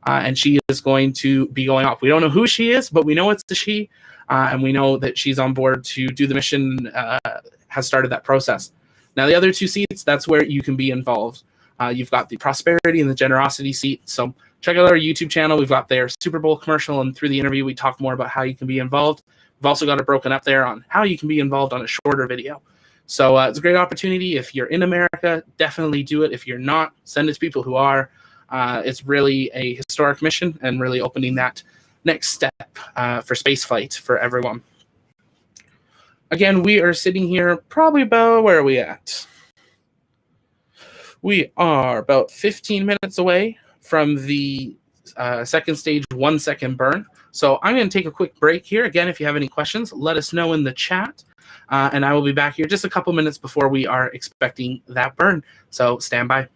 and she is going to be going off. We don't know who she is, but we know it's the she, and we know that she's on board to do the mission, has started that process. Now, the other 2 seats, that's where you can be involved. You've got the prosperity and the generosity seat. So check out our YouTube channel. We've got their Super Bowl commercial, and through the interview, we talk more about how you can be involved. We've also got it broken up there on how you can be involved on a shorter video. So it's a great opportunity. If you're in America, definitely do it. If you're not, send it to people who are. It's really a historic mission and really opening that next step for spaceflight for everyone. Again, we are sitting here probably about, where are we at? We are about 15 minutes away from the second stage 1 second burn. So I'm going to take a quick break here. Again, if you have any questions, let us know in the chat. And I will be back here just a couple minutes before we are expecting that burn. So stand by.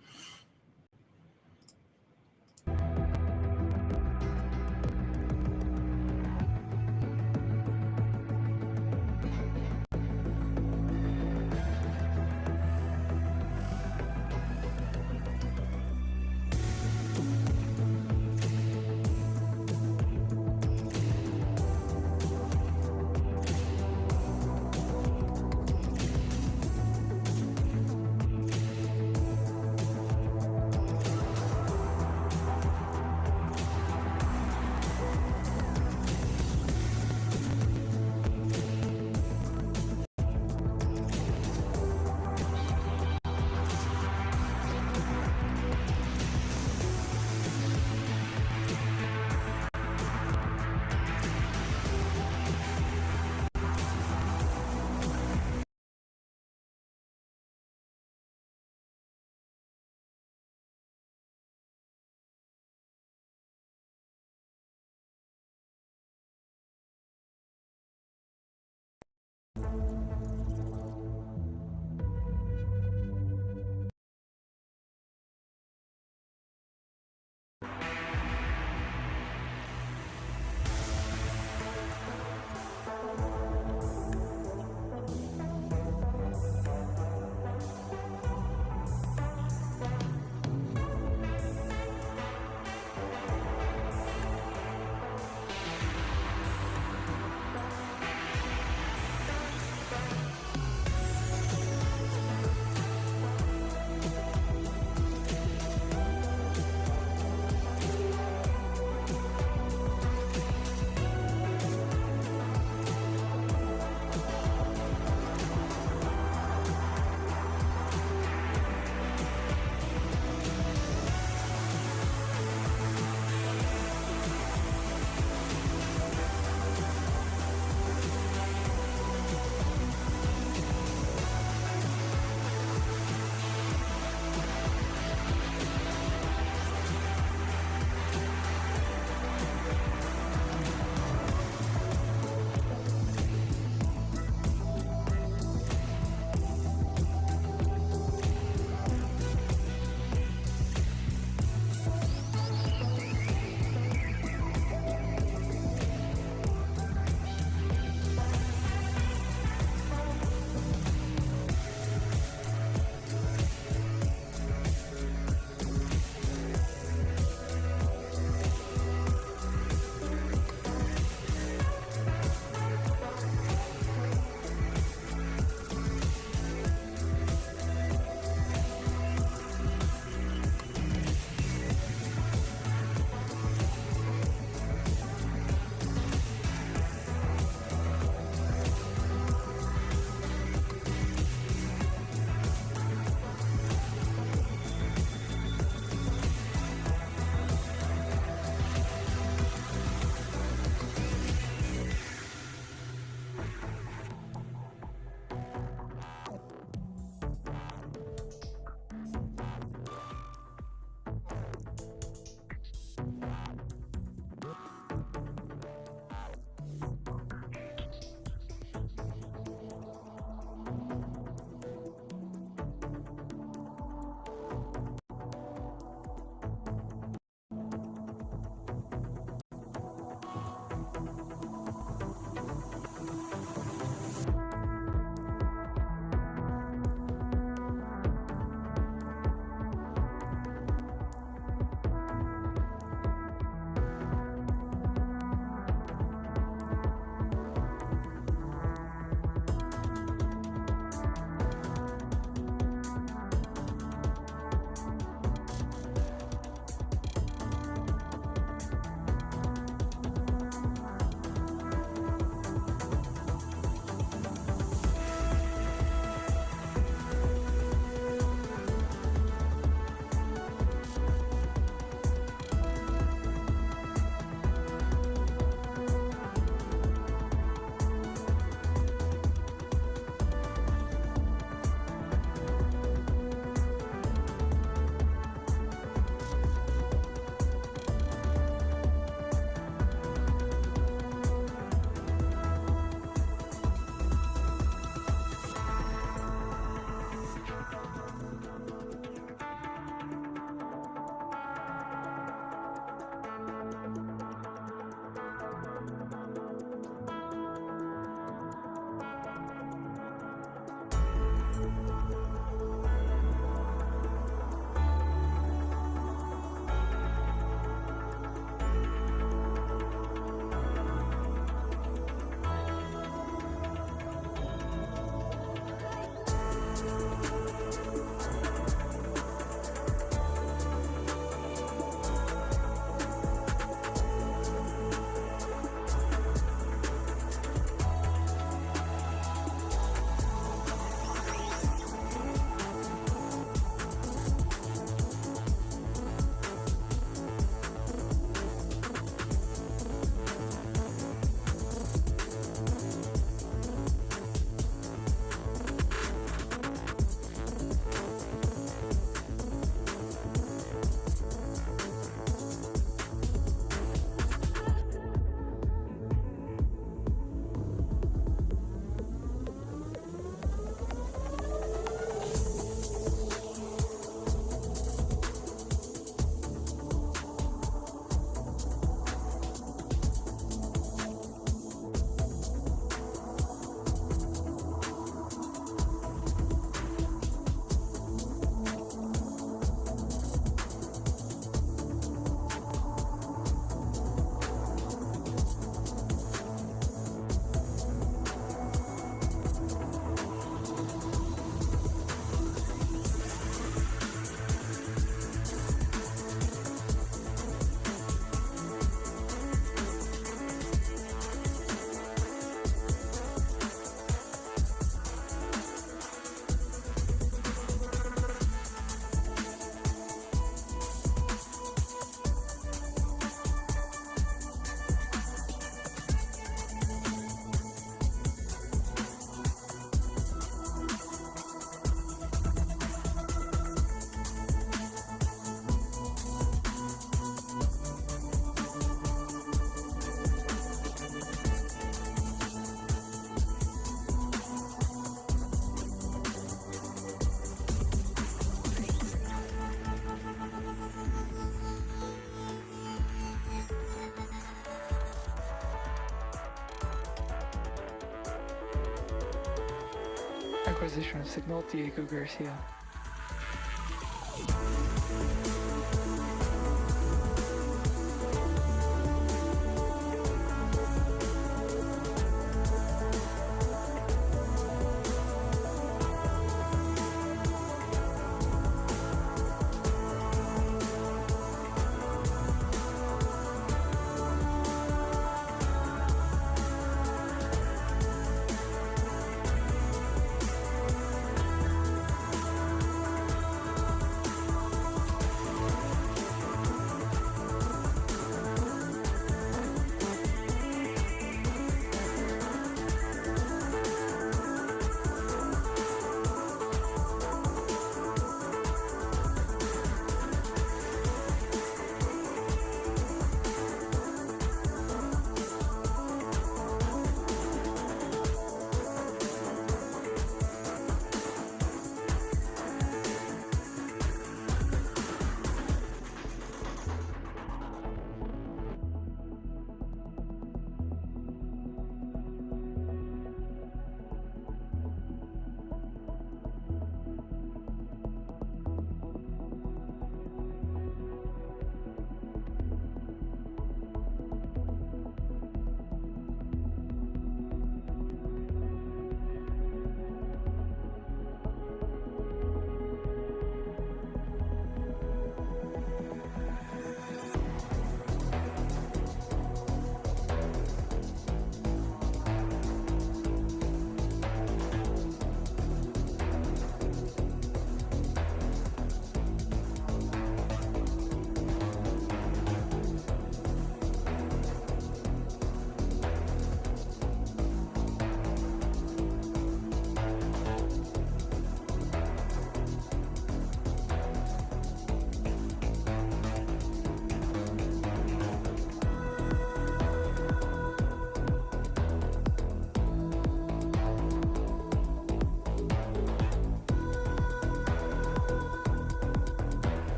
Acquisition of signal, Diego Garcia.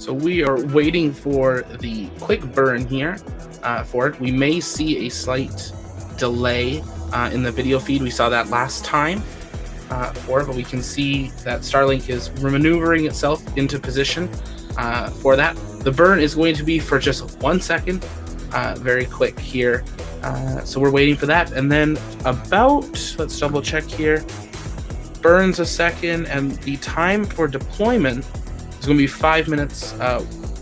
So we are waiting for the quick burn here for it. We may see a slight delay in the video feed. We saw that last time for it, but we can see that Starlink is maneuvering itself into position for that. The burn is going to be for just 1 second, very quick here. So we're waiting for that, and then let's double check here, burns a second, and the time for deployment is going to be 5 minutes,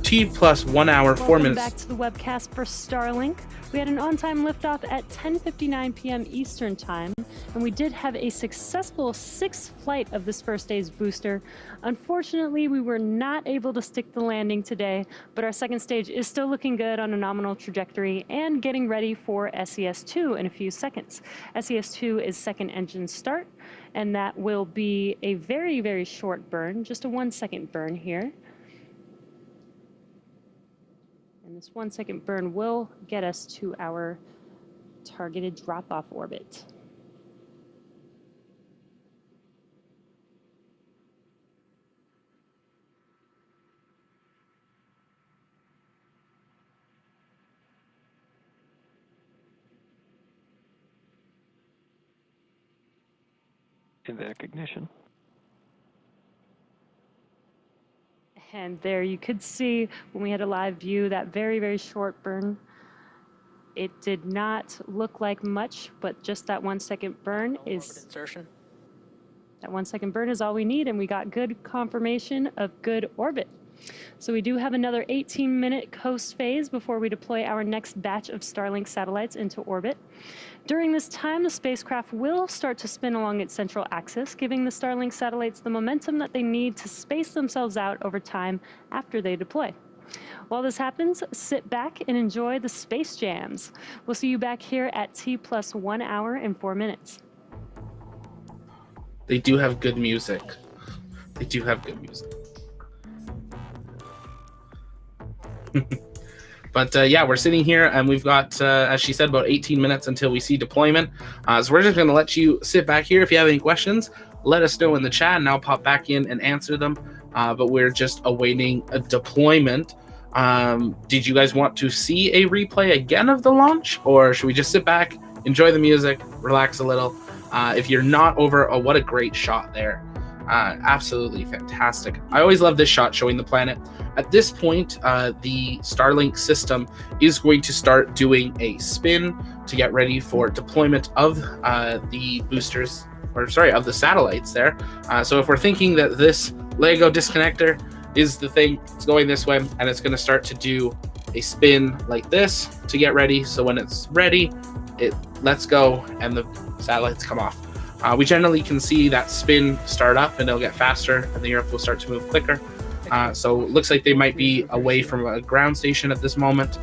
T plus 1 hour, 4 minutes. Welcome back to the webcast for Starlink. We had an on-time liftoff at 10:59 p.m. Eastern Time, and we did have a successful 6th flight of this first day's booster. Unfortunately, we were not able to stick the landing today, but our second stage is still looking good on a nominal trajectory and getting ready for SES-2 in a few seconds. SES-2 is second engine start, and that will be a very, very short burn, just a 1 second burn here. And this 1 second burn will get us to our targeted drop-off orbit. Invac ignition. And there you could see when we had a live view that very, very short burn. It did not look like much, but just that 1 second burn is Insertion. that 1 second burn is all we need, and we got good confirmation of good orbit. So we do have another 18-minute coast phase before we deploy our next batch of Starlink satellites into orbit. During this time, the spacecraft will start to spin along its central axis, giving the Starlink satellites the momentum that they need to space themselves out over time after they deploy. While this happens, sit back and enjoy the space jams. We'll see you back here at T plus 1 hour and 4 minutes. They do have good music. They do have good music. But yeah, we're sitting here and we've got, as she said, about 18 minutes until we see deployment. So we're just going to let you sit back here. If you have any questions, let us know in the chat and I'll pop back in and answer them. But we're just awaiting a deployment. Did you guys want to see a replay again of the launch, or should we just sit back, enjoy the music, relax a little? If you're not over, oh, what a great shot there. Absolutely fantastic. I always love this shot showing the planet. At this point, the Starlink system is going to start doing a spin to get ready for deployment of the boosters, or sorry, of the satellites there. So if we're thinking that this Lego disconnector is the thing, it's going this way, and it's going to start to do a spin like this to get ready. So when it's ready, it lets go and the satellites come off. We generally can see that spin start up and it'll get faster and the Earth will start to move quicker. So it looks like they might be away from a ground station at this moment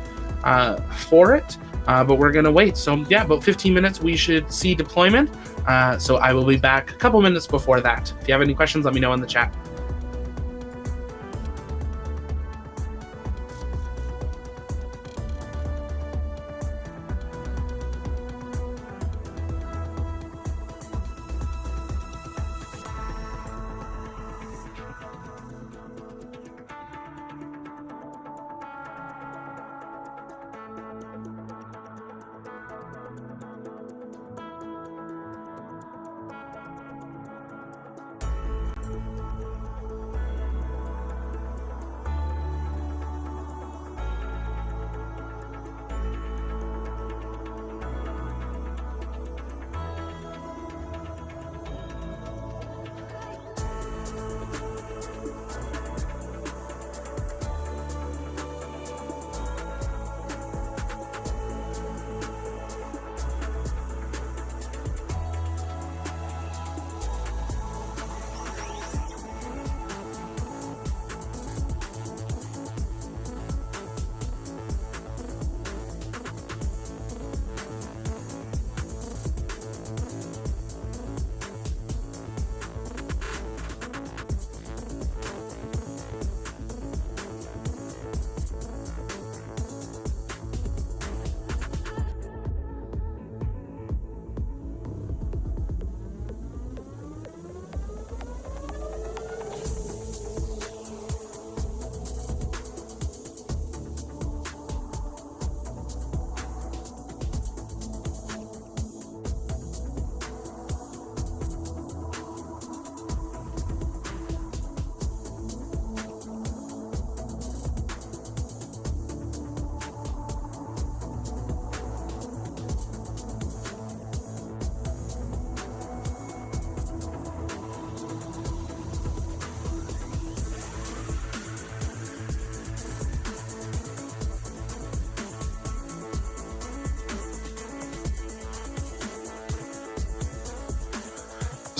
for it, but we're going to wait. So yeah, about 15 minutes we should see deployment. So I will be back a couple minutes before that. If you have any questions, let me know in the chat.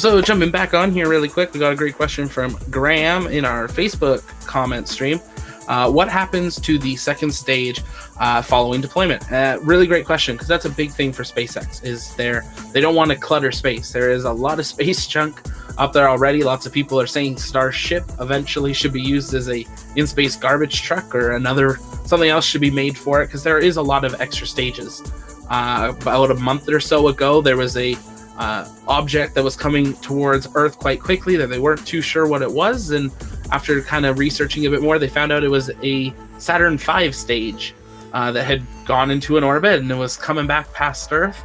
So jumping back on here really quick, we got a great question from Graham in our Facebook comment stream. What happens to the second stage following deployment? Really great question, because that's a big thing for SpaceX. Is they don't want to clutter space. There is a lot of space junk up there already. Lots of people are saying Starship eventually should be used as a in-space garbage truck, or something else should be made for it, because there is a lot of extra stages. About a month or so ago, there was a object that was coming towards Earth quite quickly that they weren't too sure what it was, and after kind of researching a bit more, they found out it was a Saturn V stage that had gone into an orbit and it was coming back past Earth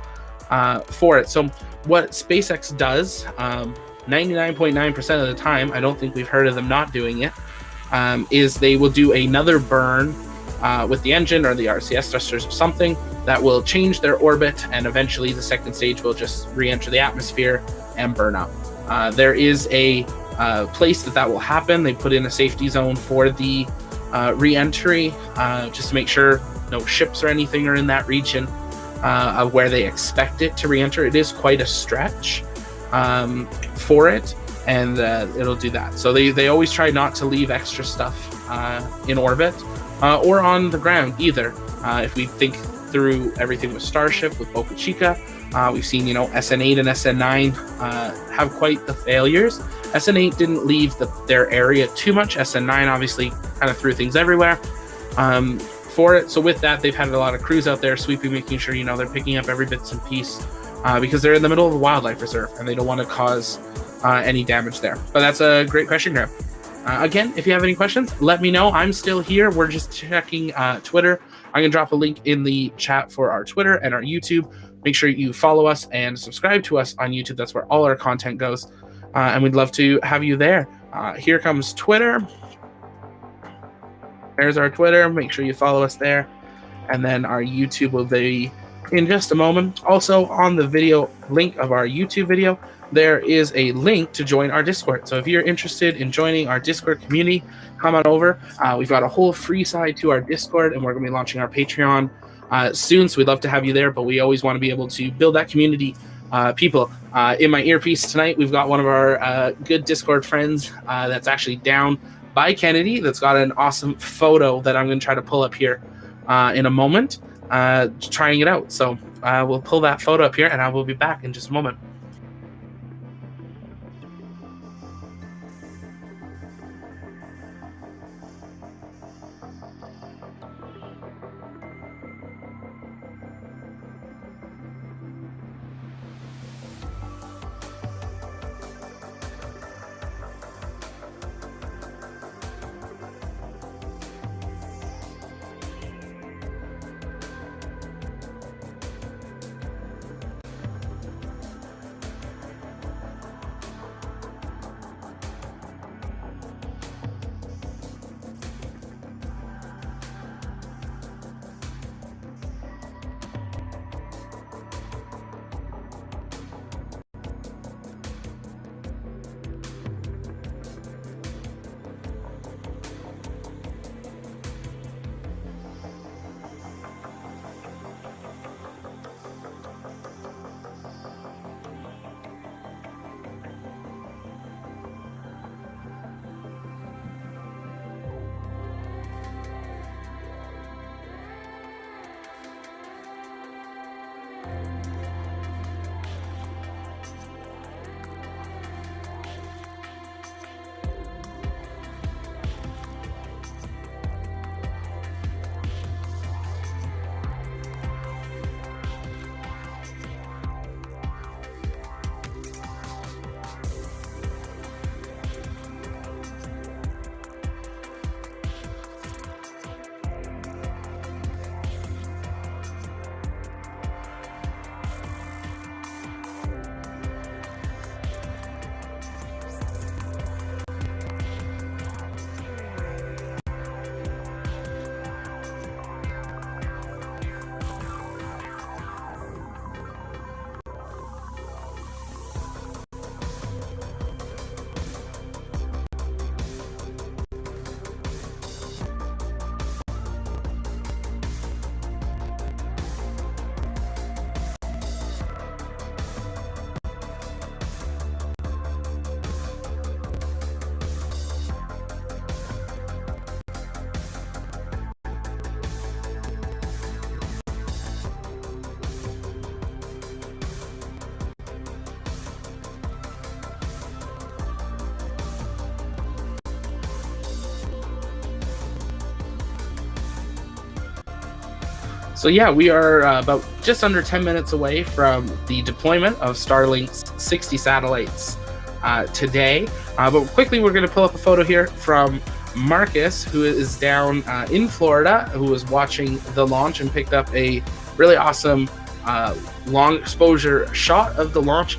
for it. So what SpaceX does, 99.9% of the time, I don't think we've heard of them not doing it, is they will do another burn with the engine or the RCS thrusters or something that will change their orbit, and eventually the second stage will just re-enter the atmosphere and burn up. There is a place that will happen. They put in a safety zone for the re-entry, just to make sure no ships or anything are in that region of where they expect it to re-enter. It is quite a stretch for it, and it'll do that. So they always try not to leave extra stuff in orbit or on the ground either. If we think through everything with Starship, with Boca Chica, we've seen, SN8 and SN9 have quite the failures. SN8 didn't leave their area too much. SN9 obviously kind of threw things everywhere for it. So with that, they've had a lot of crews out there sweeping, making sure, they're picking up every bits and piece because they're in the middle of a wildlife reserve and they don't want to cause any damage there. But that's a great question, Graham. Again, if you have any questions, let me know. I'm still here. We're just checking Twitter. I'm going to drop a link in the chat for our Twitter and our YouTube. Make sure you follow us and subscribe to us on YouTube. That's where all our content goes. And we'd love to have you there. Here comes Twitter. There's our Twitter. Make sure you follow us there. And then our YouTube will be in just a moment. Also, on the video link of our YouTube video, there is a link to join our Discord. So if you're interested in joining our Discord community, come on over. We've got a whole free side to our Discord, and we're going to be launching our Patreon soon. So we'd love to have you there, but we always want to be able to build that community. People, in my earpiece tonight, we've got one of our good Discord friends that's actually down by Kennedy that's got an awesome photo that I'm going to try to pull up here in a moment, trying it out. So we'll pull that photo up here, and I will be back in just a moment. So yeah, we are about just under 10 minutes away from the deployment of Starlink's 60 satellites today. But quickly, we're going to pull up a photo here from Marcus, who is down in Florida, who was watching the launch and picked up a really awesome long exposure shot of the launch.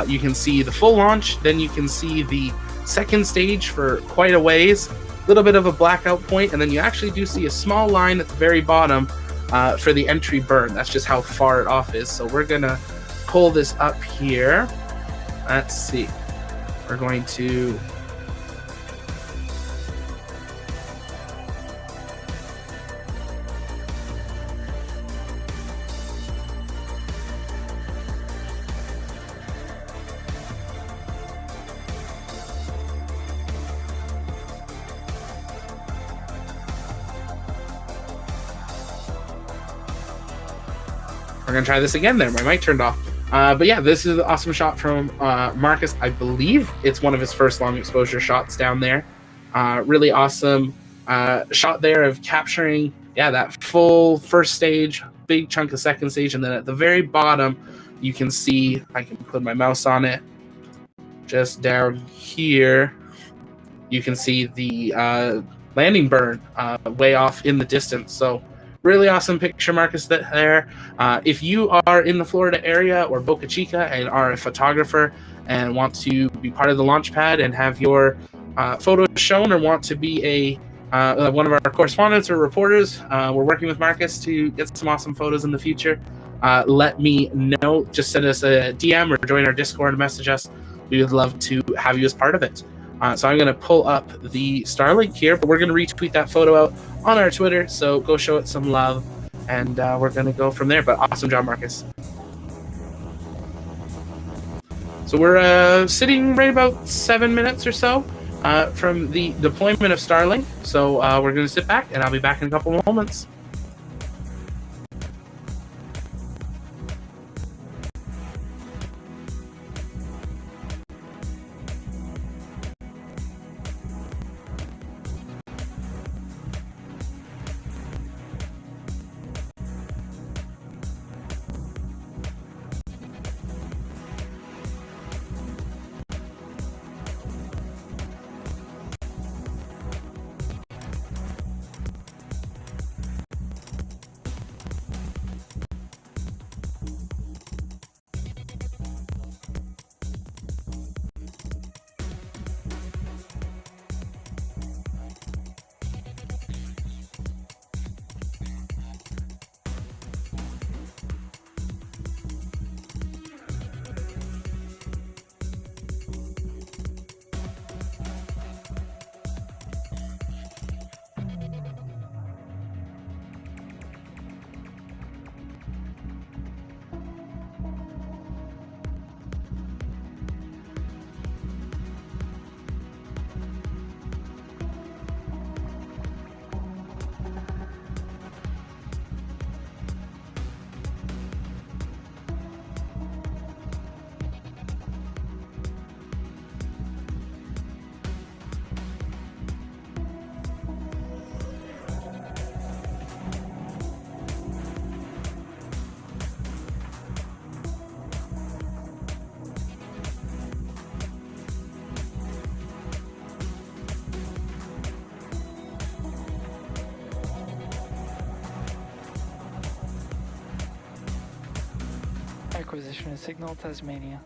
You can see the full launch, then you can see the second stage for quite a ways, a little bit of a blackout point, and then you actually do see a small line at the very bottom for the entry burn. That's just how far it off is. So we're gonna pull this up here. Let's see. We're going to try this again there. My mic turned off. But yeah, this is an awesome shot from Marcus. I believe it's one of his first long exposure shots down there. Really awesome shot there of capturing, that full first stage, big chunk of second stage, and then at the very bottom, you can see, I can put my mouse on it, just down here, you can see the landing burn way off in the distance. So really awesome picture, Marcus, there. If you are in the Florida area or Boca Chica and are a photographer and want to be part of the launch pad and have your photos shown, or want to be one of our correspondents or reporters, we're working with Marcus to get some awesome photos in the future. Let me know. Just send us a DM or join our Discord and message us. We would love to have you as part of it. So I'm going to pull up the Starlink here, but we're going to retweet that photo out on our Twitter, so go show it some love, and we're going to go from there. But awesome job, Marcus. So we're sitting right about 7 minutes or so from the deployment of Starlink, so we're going to sit back, and I'll be back in a couple of moments. Acquisition of signal, Tasmania.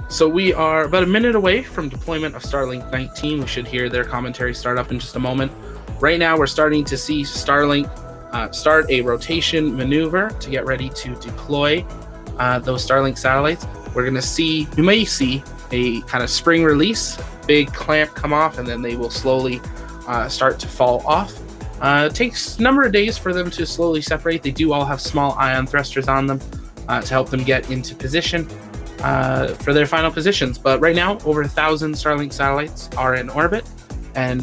So we are about a minute away from deployment of Starlink-19. We should hear their commentary start up in just a moment. Right now, we're starting to see Starlink start a rotation maneuver to get ready to deploy those Starlink satellites. You may see a kind of spring release, big clamp come off, and then they will slowly start to fall off. It takes a number of days for them to slowly separate. They do all have small ion thrusters on them to help them get into position for their final positions. But right now, over 1,000 Starlink satellites are in orbit, and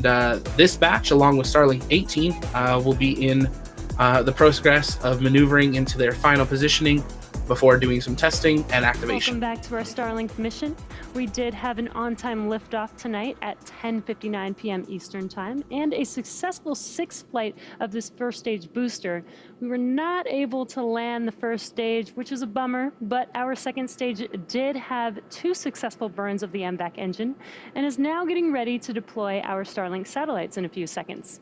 this batch, along with Starlink-18, will be in the progress of maneuvering into their final positioning before doing some testing and activation. Welcome back to our Starlink mission. We did have an on-time liftoff tonight at 10:59 p.m. Eastern Time and a successful 6th flight of this first stage booster. We were not able to land the first stage, which is a bummer, but our second stage did have 2 successful burns of the MVAC engine and is now getting ready to deploy our Starlink satellites in a few seconds.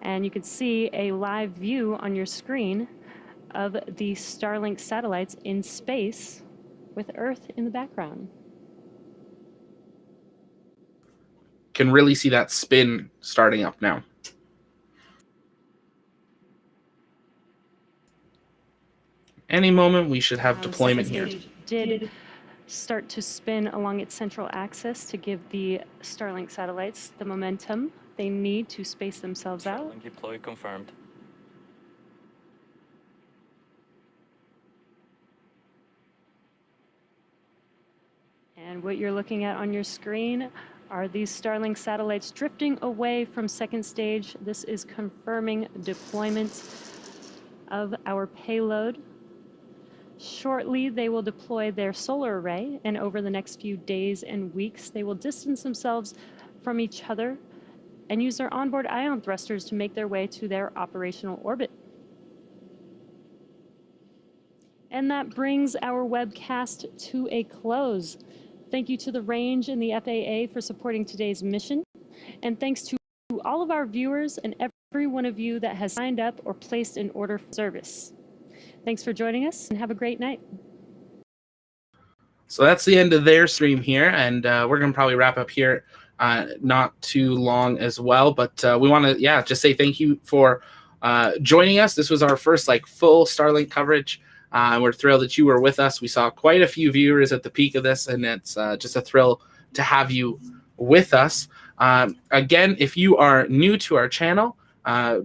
And you can see a live view on your screen of the Starlink satellites in space with Earth in the background. Can really see that spin starting up now. Any moment we should have deployment here. Did start to spin along its central axis to give the Starlink satellites the momentum they need to space themselves out. Starlink deploy confirmed. And what you're looking at on your screen are these Starlink satellites drifting away from second stage. This is confirming deployment of our payload. Shortly, they will deploy their solar array, and over the next few days and weeks, they will distance themselves from each other and use their onboard ion thrusters to make their way to their operational orbit. And that brings our webcast to a close. Thank you to the Range and the FAA for supporting today's mission. And thanks to all of our viewers and every one of you that has signed up or placed an order for service. Thanks for joining us and have a great night. So that's the end of their stream here, and we're going to probably wrap up here not too long as well. But we want to, just say thank you for joining us. This was our first full Starlink coverage. We're thrilled that you were with us. We saw quite a few viewers at the peak of this, and it's just a thrill to have you with us. Again, if you are new to our channel,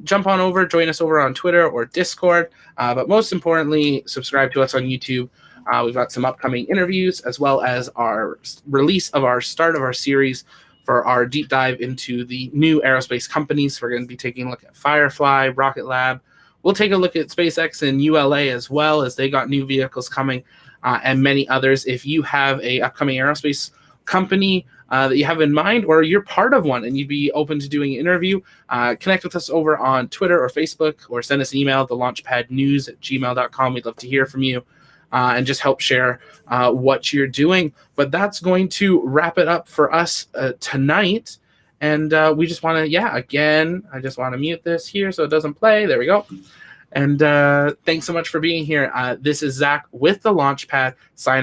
jump on over, join us over on Twitter or Discord. But most importantly, subscribe to us on YouTube. We've got some upcoming interviews as well as our release of our start of our series for our deep dive into the new aerospace companies. We're going to be taking a look at Firefly, Rocket Lab. We'll take a look at SpaceX and ULA as well, as they got new vehicles coming, and many others. If you have a upcoming aerospace company that you have in mind, or you're part of one and you'd be open to doing an interview, connect with us over on Twitter or Facebook, or send us an email, thelaunchpadnews@gmail.com. We'd love to hear from you and just help share what you're doing. But that's going to wrap it up for us tonight. And we just want to, again, I just want to mute this here so it doesn't play. There we go. And thanks so much for being here. This is Zach with the Launchpad signing.